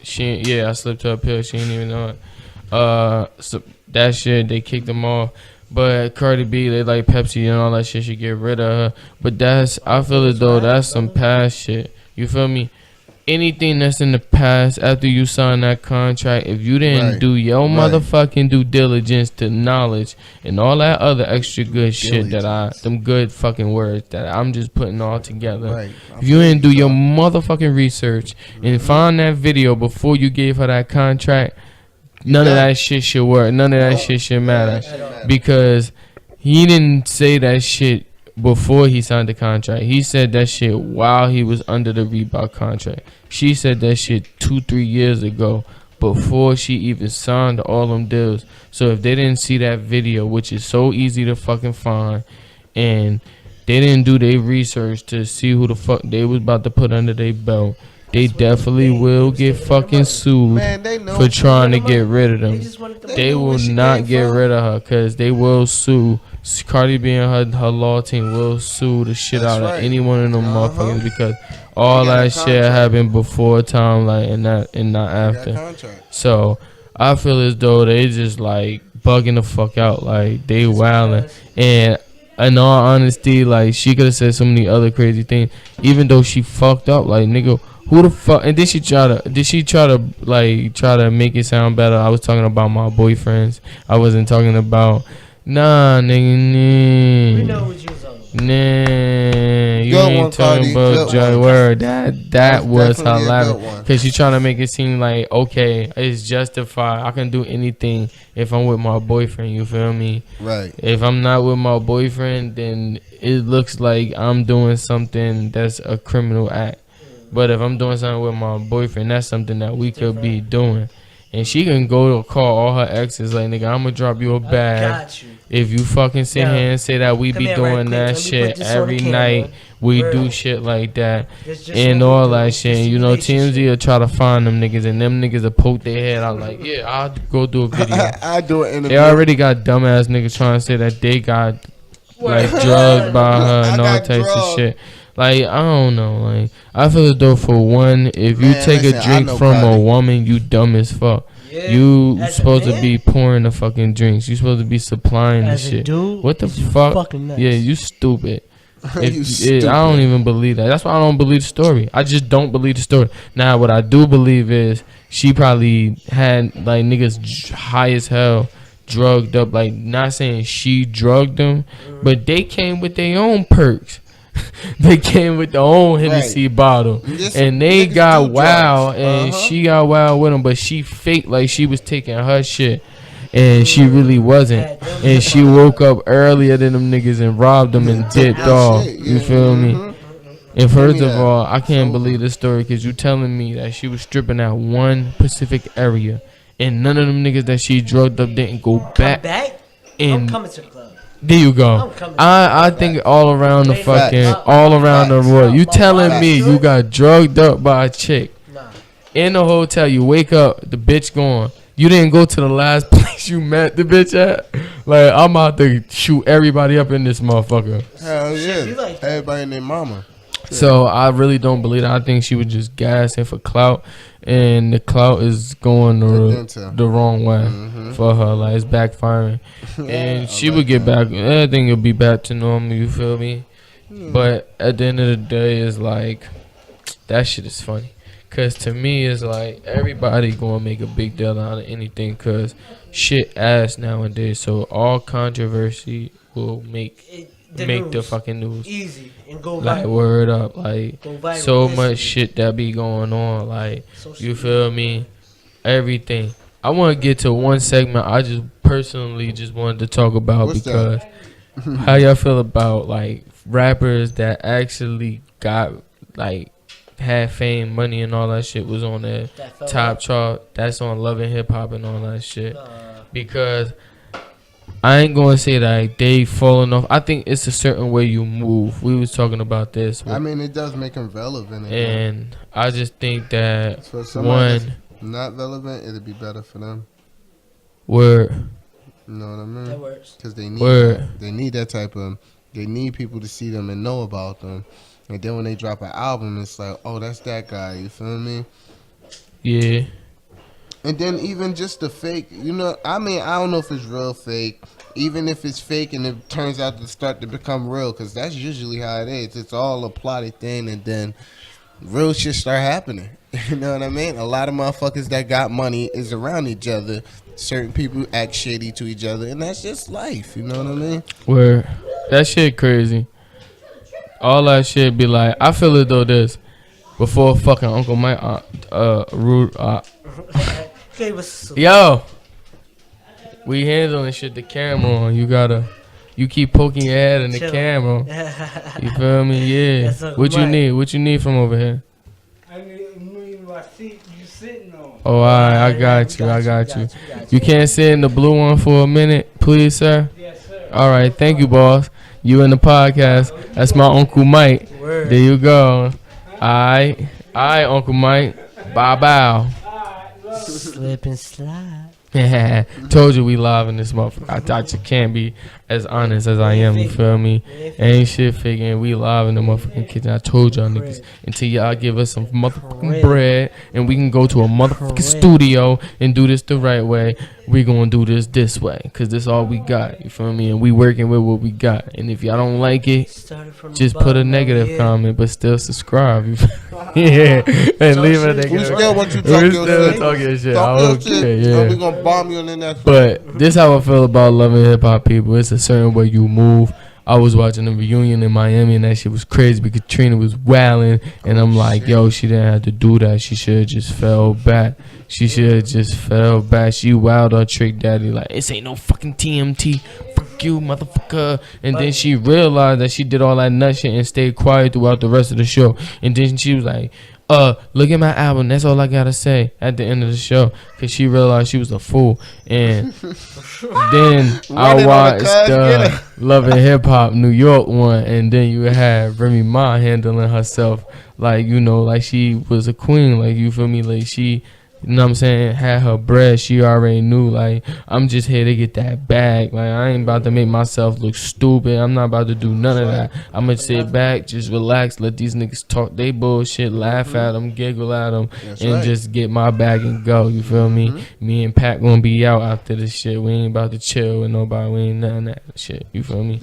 I slipped her a pill. She didn't even know it. So that shit, they kicked them off. But Cardi B, they like Pepsi and all that shit should get rid of her. But I feel as though that's some past shit. You feel me? Anything that's in the past after you sign that contract, if you didn't Right. do your Right. motherfucking due diligence to knowledge and all that other extra good shit them good fucking words that I'm just putting all together. Right. If you didn't do your motherfucking research and find that video before you gave her that contract, none of that shit should work. None of that shit should matter. Because he didn't say that shit before he signed the contract. He said that shit while he was under the Reebok contract. She said that shit 2-3 years ago before she even signed all them deals. So if they didn't see that video, which is so easy to fucking find, and they didn't do their research to see who the fuck they was about to put under their belt, they definitely will get fucking sued Man, they know for trying to get rid of They them. just wanted the They know will where she not came get from. rid of her because they will sue. Cardi B and her law team will sue the shit That's out right. of any one of them Uh-huh. motherfuckers because all They got a that shit contract. happened before time, like and not That after. contract. So I feel as though they just like bugging the fuck out, like they wildin'. And in all honesty, like she could have said so many other crazy things, even though she fucked up. Like nigga, who the fuck? And did she try to make it sound better? I was talking about my boyfriends. I wasn't talking about nah, nigga. We Nah. know what you was on. Nah, you Good one, ain't talking Cardi. about Good Joy one. Word. That That's was definitely a good hilarious one. because she trying to make it seem like okay, it's justified. I can do anything if I'm with my boyfriend. You feel me? Right. If I'm not with my boyfriend, then it looks like I'm doing something that's a criminal act. But if I'm doing something with my boyfriend, that's something that we could be doing. And she can go to call all her exes like, nigga, I'm gonna drop you a I bag. got you. If you fucking sit Yo, here and say that we come be here right doing quick. that Let me put shit this on the every camera. night, we Word. do shit like that That's just and what we all do. that It's shit. just And, you know, relationship. TMZ will try to find them niggas and them niggas will poke their head out like, yeah, I'll go do a video. I do it in the They already got dumbass niggas trying to say that they got like Word. drugged by her and I all got types of drugged. shit. Like I don't know. Like I feel as though for one, if you Man, take listen, a I drink know from a Cardi. woman, you dumb as fuck. Yeah. You As a supposed to man? be pouring the fucking drinks. You supposed to be supplying the As a shit. dude, What the is you fuck? fucking nuts. Yeah, you stupid. If- You I don't stupid. even believe that. That's why I don't believe the story. I just don't believe the story. Now, what I do believe is she probably had like niggas high as hell, drugged up. Like not saying she drugged them, but they came with their own perks. They came with their own Hennessy bottle, This- and they niggas got do wild, drugs. and Uh-huh. she got wild with them. But she faked like she was taking her shit. And she really wasn't. And she woke up earlier than them niggas and robbed them and dipped that off. shit, You yeah, feel me? mhm. And first me of that. all, I can't So- believe this story because you telling me that she was stripping at one specific area. And none of them niggas that she drugged up didn't go Come back. back. I'm And coming to the club. there you I'm go. coming to I think all around the Facts. fucking, all around the Facts. world. You Facts. telling me Facts. you got drugged up by a chick. Nah. In the hotel, you wake up, the bitch gone. You didn't go to the last place you met the bitch at. Like I'm about to shoot everybody up in this motherfucker. Hell yeah. be like that. Everybody and their mama. So I really don't believe that. I think she was just gassing for clout, and the clout is going the wrong way for her. Like it's backfiring, and she would get back. Everything will be back to normal. You feel me? But at the end of the day, it's like that shit is funny. Cause to me, it's like everybody gonna make a big deal out of anything. Cause shit ass nowadays. So all controversy will make The the news. fucking news. Easy and go Like viral. word up, like Go viral so instantly. much shit that be going on. Like Social you feel me? Everything. I want to get to one segment. I just personally just wanted to talk about What's because that? how y'all feel about like rappers that actually got like had fame, money, and all that shit was on their That fell top off. chart. That's on Love and Hip Hop and all that shit. Nah. Because I ain't gonna say that they falling off. I think it's a certain way you move. We was talking about this, I mean, it does make them relevant. and I just think that For somebody one that's not relevant, it'd be better for them. word, You know what I mean? That works. Because they need Word. that. They need that type of. They need people to see them and know about them. And then when they drop an album, it's like, oh, that's that guy. You feel me? yeah, And then even just the fake, you know, I mean, I don't know if it's real fake. Even if it's fake and it turns out to start to become real, because that's usually how it is. It's all a plotted thing, and then real shit start happening. You know what I mean? A lot of motherfuckers that got money is around each other. Certain people act shady to each other, and that's just life. You know what I mean? word. That shit crazy. All that shit be like, I feel it though. This before fucking Uncle Mike, rude. Okay, what's Yo, we handling shit. The camera on. You gotta You keep poking your head in the Chill. camera. You feel me? Yeah. That's Uncle What you Mike. need? What you need from over here? I need my seat you sitting on. Oh, all right. I got you. I got you. You can't sit in the blue one for a minute, please, sir? Yes, sir. All right. Thank you, boss. You in the podcast. That's my Uncle Mike. Word. There you go. All right, Uncle Mike. Bow bow. Slip and slide. Told you we live in this motherfucker. I just can't be as honest as I am. You feel me? Ain't shit figuring. We live in the motherfucking kitchen. I told y'all niggas until y'all give us some motherfucking bread and we can go to a motherfucking studio and do this the right way. We gonna do this way, cause this all we got. You feel me? And we working with what we got. And if y'all don't like it, just put a negative comment, but still subscribe. You yeah, and leave a negative. We still want you to We talk your still shit. talk your shit. Talk I your don't shit. care, And yeah. we gonna bomb you on the next. But this how I feel about loving hip hop people. It's a certain way you move. I was watching a reunion in Miami and that shit was crazy because Katrina was wailing, and I'm like, yo, she didn't have to do that. She should have just fell back. She should have just fell back. She wild on Trick Daddy like, this ain't no fucking TMT. Fuck you, motherfucker. And then she realized that she did all that nut shit and stayed quiet throughout the rest of the show. And then she was like, look at my album. That's all I gotta say at the end of the show, cause she realized she was a fool. And then I watched Loving Hip Hop New York one, and then you had Remy Ma handling herself like, you know, like she was a queen. Like, you feel me? Like she, you know what I'm saying, had her bread. She already knew, like, I'm just here to get that bag. Like, I ain't about to make myself look stupid. I'm not about to do none of that. I'm going to sit back, just relax, let these niggas talk they bullshit, laugh at them, giggle at them, and just get my bag and go. You feel me? Me and Pat going to be out after this shit. We ain't about to chill with nobody. We ain't none of that shit. You feel me?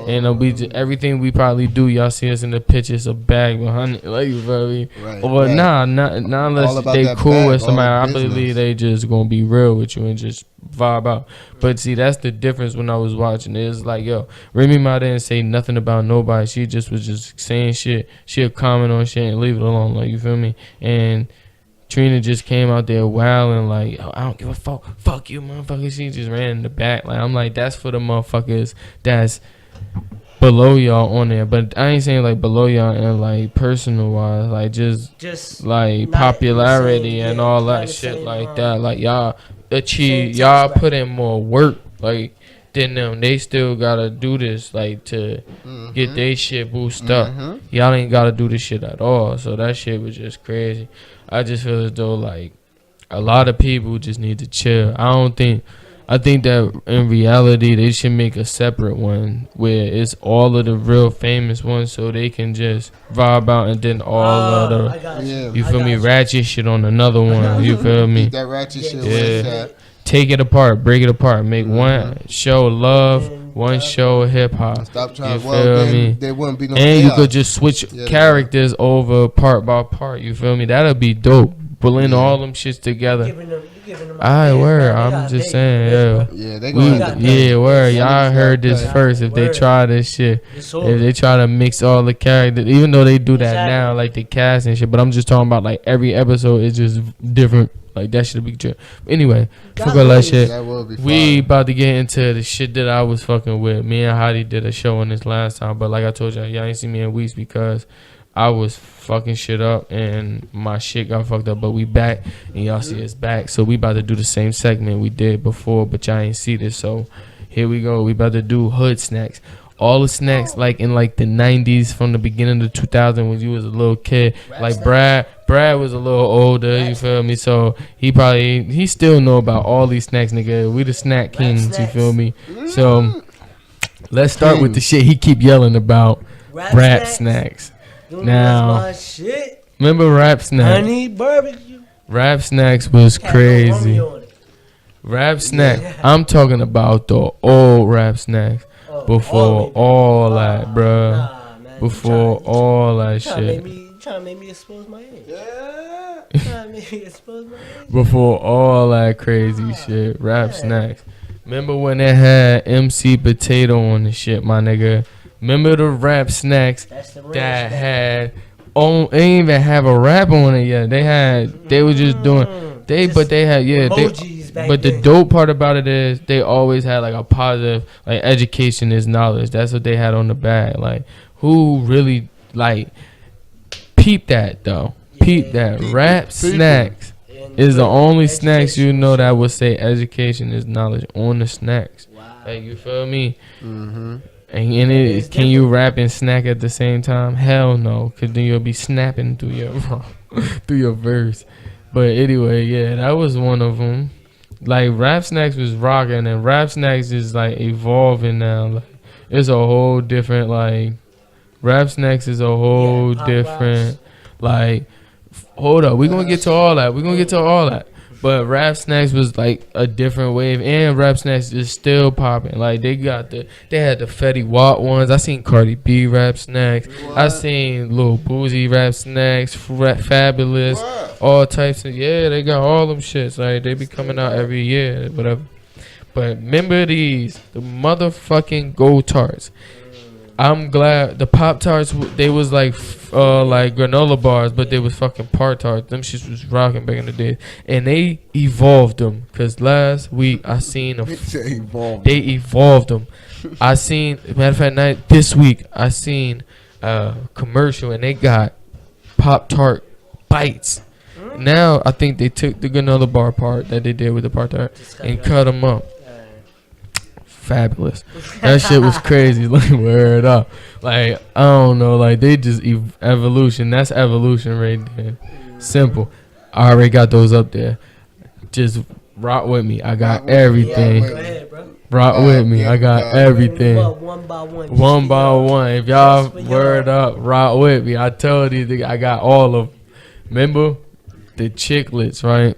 And we just, everything we probably do, y'all see us in the pictures, a bag behind it. Like, you feel me? Right, Or right. nah, unless they cool with somebody. I believe they just gonna be real with you and just vibe out. But see, that's the difference when I was watching. It's like, yo, Remy Ma didn't say nothing about nobody. She just was just saying shit. She'll comment on shit and leave it alone. Like, you feel me? And Trina just came out there wilding like, oh, I don't give a fuck. Fuck you, motherfucker. She just ran in the back. Like, I'm like, that's for the motherfuckers that's below y'all on there. But I ain't saying like below y'all and like personal wise, like just like popularity and all that shit like that. Like, y'all achieve, y'all put in more work like than them. They still gotta do this like to get their shit boosted up. Y'all ain't gotta do this shit at all. So that shit was just crazy. I just feel as though like a lot of people just need to chill. I think that in reality they should make a separate one where it's all of the real famous ones so they can just vibe out, and then all of the you feel me, ratchet shit on another one. You feel me? That ratchet shit. Yeah. Take it apart, break it apart, make one show love, one show hip hop. Stop trying. You feel me? There wouldn't be no and you chaos. could just switch characters over part by part. You feel me? That'll be dope. Blend all them shits together. Alright, word. I'm just saying, yeah, they gonna word. Y'all heard this first. If they try this shit, if they try to mix all the characters, even though they do that now, like the cast and shit. But I'm just talking about like every episode is just different. Like that should be true. Anyway, fuck all that shit. We about to get into the shit that I was fucking with. Me and Hottie did a show on this last time, but like I told y'all ain't seen me in weeks because I was fucking shit up and my shit got fucked up. But we back and y'all see us back. So we about to do the same segment we did before, but y'all ain't see this. So here we go. We about to do hood snacks. All the snacks like in like the 90s from the beginning of 2000 when you was a little kid. Like Brad was a little older, you feel me? So he still know about all these snacks, nigga. We the snack kings, you feel me? So let's start with the shit he keep yelling about. Rap snacks. Now, remember Rap Snacks? Honey barbecue. Rap Snacks was crazy. Rap Snack. I'm talking about the old Rap Snacks. Before all that, bruh. Before all that shit. Trying to make me expose my age. Yeah. Trying to make me expose my age. Before all that crazy shit. Rap Snacks. Remember when they had MC Potato on the shit, my nigga? Remember the Rap Snacks that had they didn't even have a rap on it yet. They were just doing but they had emojis back But the then. dope part about it is they always had like a positive, like education is knowledge. That's what they had on the bag. Like who really like peep that though? Peep that. Rap snacks And is the only snacks education you know shit. that would say education is knowledge on the snacks. Wow. Like you feel me? Mm-hmm. And It's can you different. rap and snack at the same time? Hell no, cause then you'll be snapping through your through your verse. But anyway, yeah, that was one of them. Like rap snacks was rocking, and rap snacks is like evolving now. Like, it's a whole different like. Rap snacks is a whole Pop different like. Hold up, we're gonna get to all that. We're gonna get to all that. But rap snacks was like a different wave, and rap snacks is still popping. Like they had the Fetty Wap ones. I seen Cardi B rap snacks. I seen Lil Boozy rap snacks, Fabulous, all types of they got all them shits. Like they be coming out every year, whatever. But remember the motherfucking Gold Tarts. I'm glad the Pop Tarts they was like granola bars, but they was fucking Part Tarts. Them shits was rocking back in the day, and they evolved them. Cause last week I seen they evolved them. I seen matter of fact this week I seen a commercial and they got Pop Tart bites. Now I think they took the granola bar part that they did with the Part Tart and cut them up. Fabulous. That shit was crazy. Like, word up. Like, I don't know. Like, they just evolution. That's evolution right there. Simple. I already got those up there. Just rock with me. I got everything. Go ahead, bro. Rock with me. I got everything. One by one. One by one. If y'all word up, rock with me. I told you I got all of them. Remember the chiclets, right?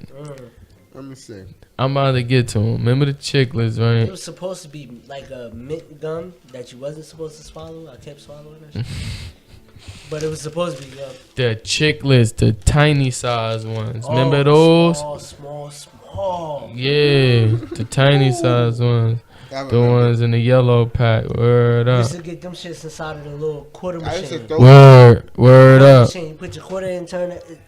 Let me see. I'm about to get to them. Remember the chiclets, right? It was supposed to be like a mint gum that you wasn't supposed to swallow. I kept swallowing that shit. But it was supposed to be gum. The chiclets, the tiny size ones. Remember those? Small. Yeah, the tiny size ones. The ones in the yellow pack. Word You up. used to get them shits inside of the little quarter I used to machine. throw Word Quarter up. machine, you put your quarter in, turn it.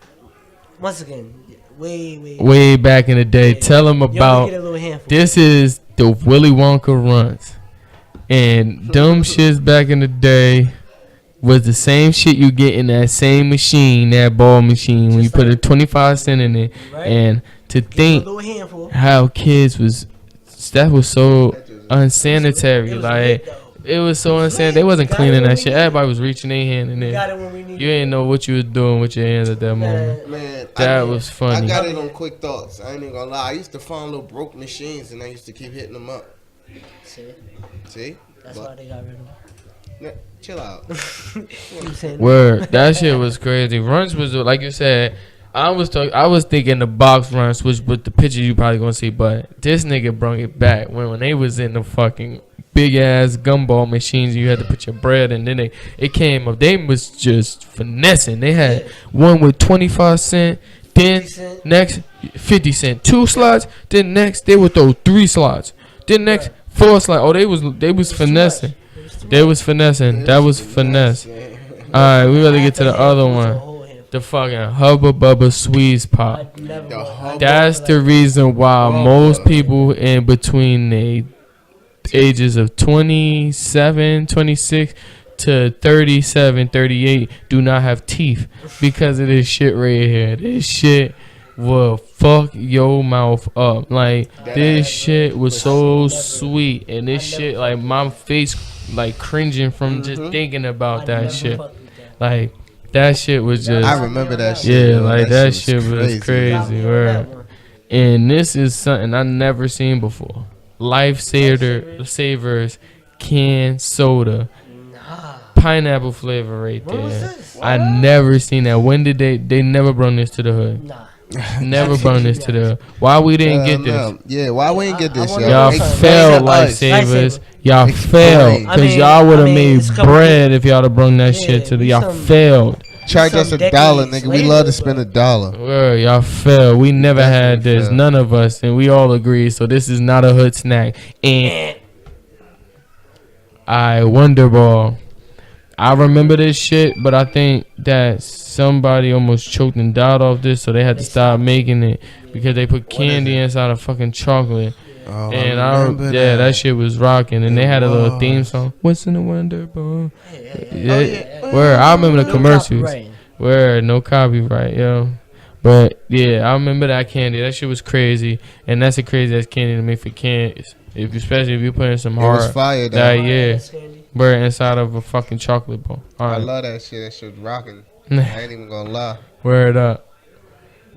Once again, way. Way back in the day. Yeah. Tell them You only about. get a little handful. This is the Willy Wonka runs. And dumb shits back in the day was the same shit you get in that same machine, that ball machine, when you Just put a like- 25 cent in it. Right? And to Get a think little handful. how kids was, that was so unsanitary. It was Like, lit, though. it was so unsanitary. They wasn't Got cleaning it when that we shit. need it. Everybody was reaching their hand in We got there. it when we need You ain't know what you was doing with your hands at that moment. Man, That was I funny. got it on Quick Thoughts. I ain't even gonna lie. I used to find little broke machines and I used to keep hitting them up. See? That's But- why they got rid of them. Nah, chill out. Keep saying Word, that shit was crazy. Runs was like you said. I was thinking the box runs, which with the picture you probably gonna see, but this nigga brung it back when they was in the fucking big ass gumball machines. You had to put your bread in. Then it came up. They was just finessing. They had one with 25 cent. Then 50 cent. next 50 cent, 2 slots. Then next they would throw 3 slots. Then next 4 slots. Oh, they was finessing. They was finessing. That was finesse. All right, we better get to the other one. The fucking Hubba Bubba Squeeze Pop. That's the reason why most people in between the ages of 27, 26 to 37, 38 do not have teeth because of this shit right here. This shit will fuck your mouth up. Like, this shit was so sweet. And this shit, like, my face, like, cringing from just thinking about that shit. Like, that shit was just... I remember that shit. Yeah, yo. like, that shit was crazy. Right? And this is something I never seen before. Lifesavers canned soda. Pineapple flavor right When was there. this? I never seen that. When did they never brought this to the hood? Nah. Never brought this to the hood. Why we didn't get this? No. Yeah, why we ain't get this, I yo? wanna Y'all Explain failed, to us. Lifesavers. Lifesaver. Y'all Explain. failed. I Because mean- y'all would have I mean, made it's a couple bread if y'all would have brung that Yeah, shit to the... we Y'all some- failed. Charge us Some $1, decades nigga. We love to later, spend bro. $1. Word, y'all failed. We never had Definitely this. failed. None of us. And we all agree. So this is not a hood snack. And I Wonder Ball. I remember this shit, but I think that somebody almost choked and died off this, so they had to stop making it because they put candy inside of fucking chocolate. Oh, And that shit was rocking. And they had a little theme song. What's in the Wonder Ball? Where I remember the commercials. Where no copyright, yo. But yeah, I remember that candy. That shit was crazy, and that's a crazy ass candy to make for kids. Especially if you put in some hard. It was fire, though. That, yeah. We're inside of a fucking chocolate ball. I love that shit. That shit was rocking. I ain't even gonna lie. Word up.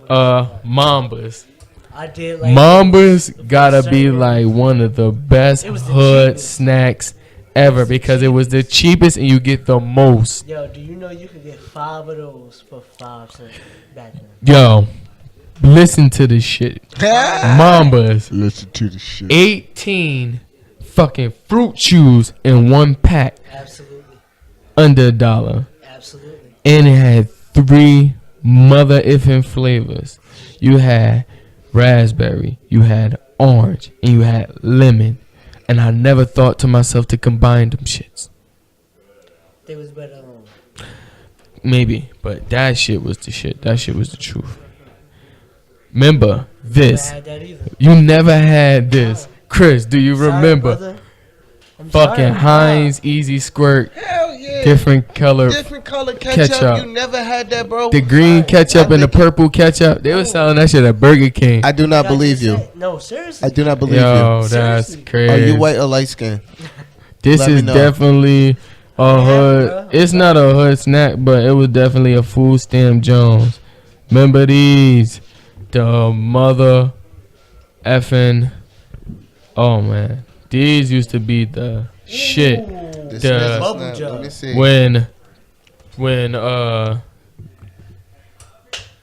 Mambas. I did like Mambas gotta be like one of the best hood snacks ever because it was the cheapest and you get the most. Yo, do you know you could get 5 of those for 5 cents back then? Yo, listen to this shit. Mambas. Listen to the shit. 18 fucking fruit chews in one pack. Absolutely. Under $1. Absolutely. And it had 3 mother effing flavors. You had raspberry, you had orange, and you had lemon. And I never thought to myself to combine them shits. They was better alone. Maybe, but that shit was the shit. That shit was the truth. Remember this. Never had that either. You never had this. Chris, do you remember? Brother. I'm Fucking sorry. Heinz Easy Squirt. Hell yeah. Different color. Different color ketchup. ketchup. You never had that, bro. The green ketchup and the purple ketchup. They were selling that shit at Burger King. I do not believe you. No, seriously. I do not believe Yo, you. that's Seriously. crazy. Are you white or light skinned? This Let me is know. definitely a hood. bro. It's not a hood snack, but it was definitely a food stamp Jones. Remember these? The mother effing. Oh man, these used to be the shit. This The- is Bubble not- jar. Let me see.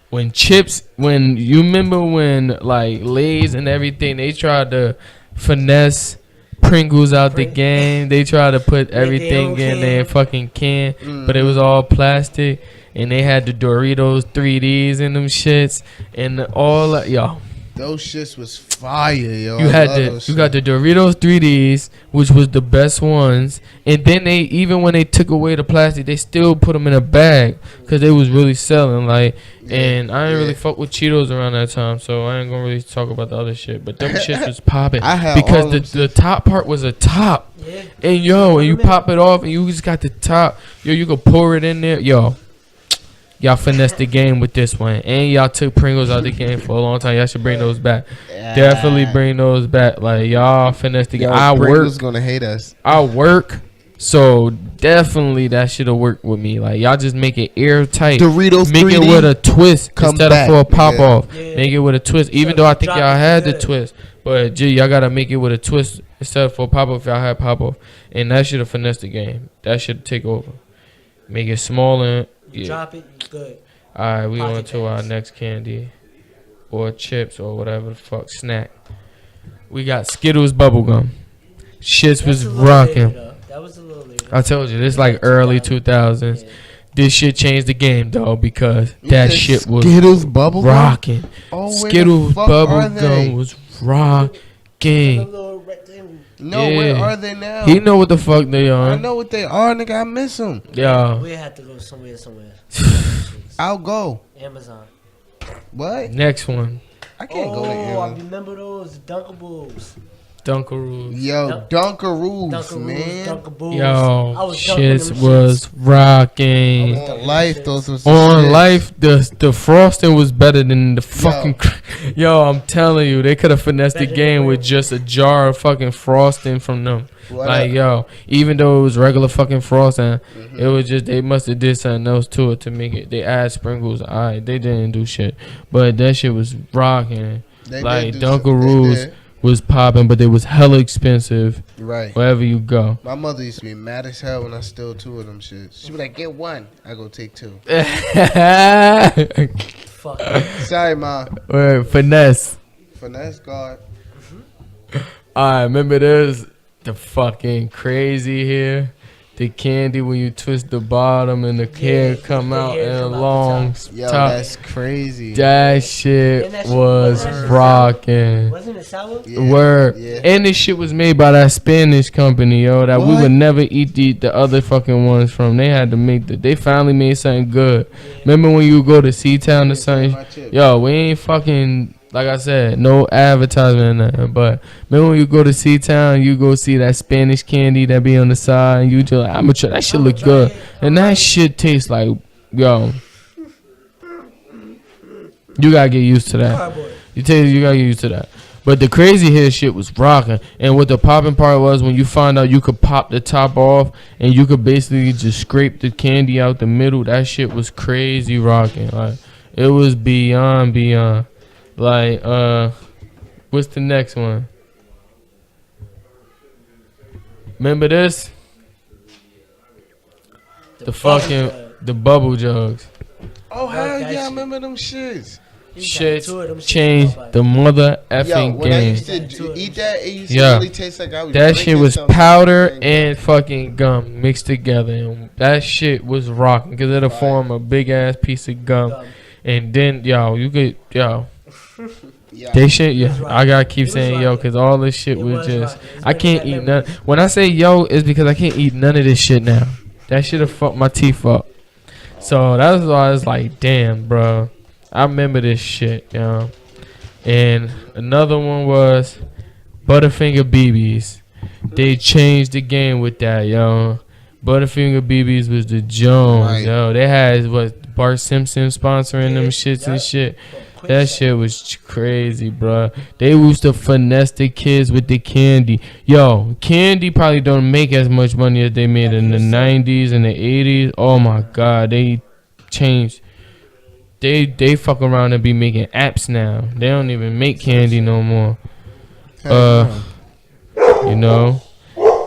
When chips, when you remember when like Lay's and everything, they tried to finesse Pringles out the game. They tried to put everything in their fucking can, but it was all plastic. And they had the Doritos 3Ds in them shits, and all yo. Those shits was fire, yo. You I had love the those you shits. got the Doritos 3Ds, which was the best ones, and then they even when they took away the plastic, they still put them in a bag because they was really selling like. And I ain't really fuck with Cheetos around that time, so I ain't gonna really talk about the other shit. But them shits was popping I had because all the top part was a top, Yeah. and and you pop it off, and you just got the top. Yo, you could pour it in there, yo. Y'all finessed the game with this one. And y'all took Pringles out the game for a long time. Y'all should bring those back. Definitely bring those back. Like, y'all finessed the game. I Pringles gonna hate us. work. So, definitely that should have worked with me. Like, y'all just make it airtight. Doritos Make 3D. it with a twist Come instead back. of for a pop-off. Yeah. Make it with a twist. Even So though I think drop y'all it had the good. twist. But, gee, y'all got to make it with a twist instead of for a pop-off if y'all had pop-off. And that should have finessed the game. That should take over. Make it smaller. Yeah. Drop it, you good. All right, we Pocket on to our pass. next candy or chips or whatever the fuck snack. We got Skittles bubblegum. Shits was That's a little later, rocking. though. That was a little later. I told you, this like early 2000s. Yeah. This shit changed the game, though, because that shit was Skittles bubble gum? rocking. Oh, where the Skittles fuck are bubblegum they? was rocking. Little rectangle. No, where Yeah. are they now? He know what the fuck they I are. know what they are, nigga. I miss them. Yeah. We had to go somewhere. I'll go. Amazon. What? Next one. I can't go to I Amazon. remember those Dunkables. Dunkaroos. Yo, Dunkaroos, man. Dunkables. Yo, I was dunking shits them was rocking. On life, those was the On shit. life, the frosting was better than the fucking. Yo, I'm telling you, they could have finessed the Better game than with real. just a jar of fucking frosting from them. What Like, up? yo, even though it was regular fucking frosting, Mm-hmm. it was just they must have did something else to it to make it. They add sprinkles. Alright, they didn't do shit, but that shit was rocking. They Like did do some- they Dunkaroos did. was popping, but they was hella expensive Right. wherever you go. My mother used to be mad as hell when I stole 2 of them shit. She be like, get 1. I go take 2. Fuck. Sorry, ma. Word, finesse. Finesse guard. Alright, remember there's the fucking crazy here. the candy when you twist the bottom and the hair come out in a long Yo, top. that's crazy. That shit And that shit- was wasn't that shit rocking. Wasn't it sour? Yeah, Word. yeah. And this shit was made by that Spanish company, yo, that we What? would never eat the other fucking ones from. They had to make they finally made something good. Remember when you go to C-Town or something? Yo, we ain't fucking, like I said, no advertisement or nothing. But remember when you go to C-Town, you go see that Spanish candy that be on the side, and you just like, I'ma try, that shit look good. And that shit tastes like, yo, you gotta get used to that. You gotta get used to that. But the crazy hair shit was rocking. And what the popping part was when you find out you could pop the top off and you could basically just scrape the candy out the middle. That shit was crazy rocking. Like, it was beyond. Like, what's the next one? Remember this? The bubble jugs. Oh, hell that yeah, I shit. remember them shits. Shit changed the mother Yo, effing when I game. used to eat that, it used to Yeah. really taste like I was That shit drinking was something. powder and fucking gum mixed together. And that shit was rocking because it'll form a big ass piece of gum. And then, you could, Yeah. they shit, was I gotta keep It was saying rocking. because all this shit It was was just, rocking. It's I bringing can't back eat none. memories. When I say it's because I can't eat none of this shit now. That shit have fucked my teeth up. So that's why I was like, damn, bro. I remember this shit, And another one was Butterfinger BBs. They changed the game with that, yo. Butterfinger BBs was the Jones, Right. yo. They had Bart Simpson sponsoring them shits and shit. That shit was crazy, bro. They used to finesse the kids with the candy. Yo, candy probably don't make as much money as they made in the 90s and the 80s. Oh my God, they changed. They fuck around and be making apps now. They don't even make candy no more.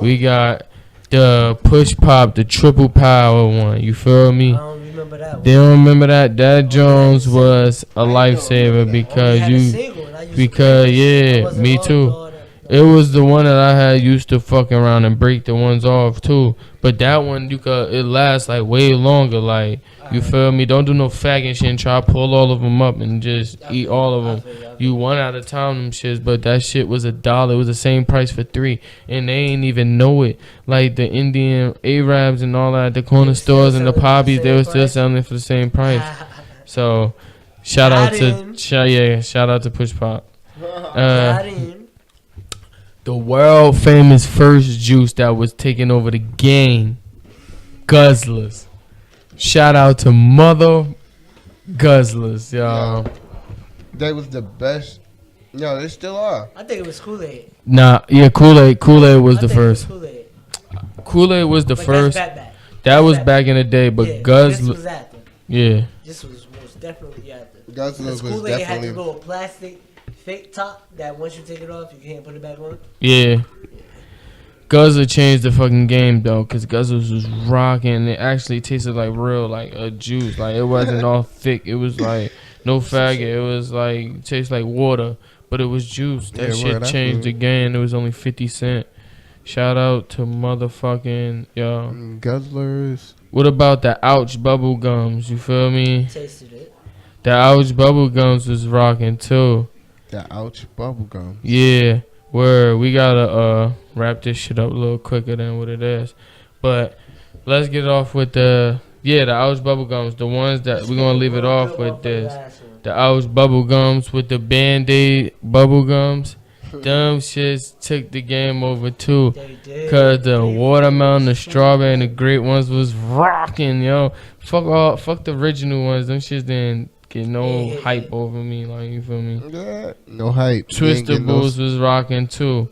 We got the push pop, the triple power one. You feel me? I don't remember that one. They don't remember that. That Jones was a lifesaver because me too. It was the one that I had used to fuck around and break the ones off too. But that one it lasts like way longer. Like, you feel me? Don't do no faggot shit and try to pull all of them up and just eat all of them. You one at a time them shits, but that shit was $1. It was the same price for 3, and they ain't even know it. Like the Indian Arabs and all that, the corner stores and the poppies, they were still selling it for the same price. So, shout out to Push Pop. The world famous first juice that was taking over the game, Guzzlers. Shout out to Mother Guzzlers, y'all. They was the best. Yo, they still are. I think it was Kool-Aid. Nah, yeah, Kool-Aid was the first. Kool-Aid. Kool-Aid was the But first. that's back. That was back in the day, but This Guzzlers, was after. yeah. This was most definitely after. Guzzlers was Kool-Aid had definitely. this little plastic fake top that once you take it off, you can't put it back on. Yeah. Guzzler changed the fucking game though, cause Guzzlers was rocking. It actually tasted like real, like a juice. Like, it wasn't all thick. It was like no faggot. It was like tastes like water, but it was juice. That Yeah, shit word, I changed feel the game. It was only 50 cents. Shout out to motherfucking Guzzlers. What about the Ouch bubble gums? You feel me? Tasted it. The Ouch bubble gums was rocking too. The Ouch bubblegum. Yeah, where we gotta wrap this shit up a little quicker than what it is. But let's get off with the Ouch bubblegums, the ones that we're gonna leave it off with this. The Ouch bubblegums with the Band-Aid bubblegums. Them shits took the game over too. Cause the watermelon, the strawberry, and the grape ones was rocking, yo. Fuck the original ones. Them shits didn't get no hype over me, like, you feel me? Yeah, no hype. Twistables was rocking too.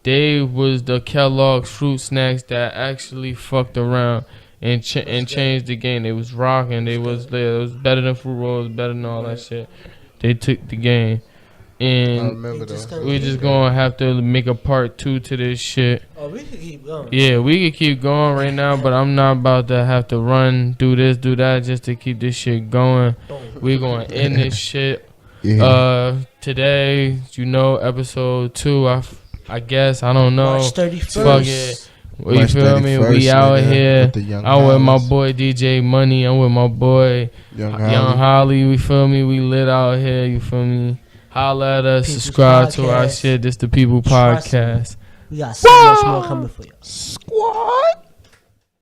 They was the Kellogg's fruit snacks that actually fucked around and changed the game. They was rocking. It was better than Fruit Rolls, better than all that shit. They took the game. I And remember those. we just gonna have to make a part 2 to this shit. Oh, we could keep going. Yeah, we could keep going right now, but I'm not about to have to run, do this, do that, just to keep this shit going. We gonna end this shit. Yeah. Today, episode 2. I guess, I don't know. March 31st. Fuck it. You feel me? We out here. I'm with my boy DJ Money. I'm with my boy Young Holly. You feel me? We lit out here. You feel me? Holla at us. People's Subscribe to our Podcast. shit. This the People Trust me. Podcast. We got so much more coming for you. Squad.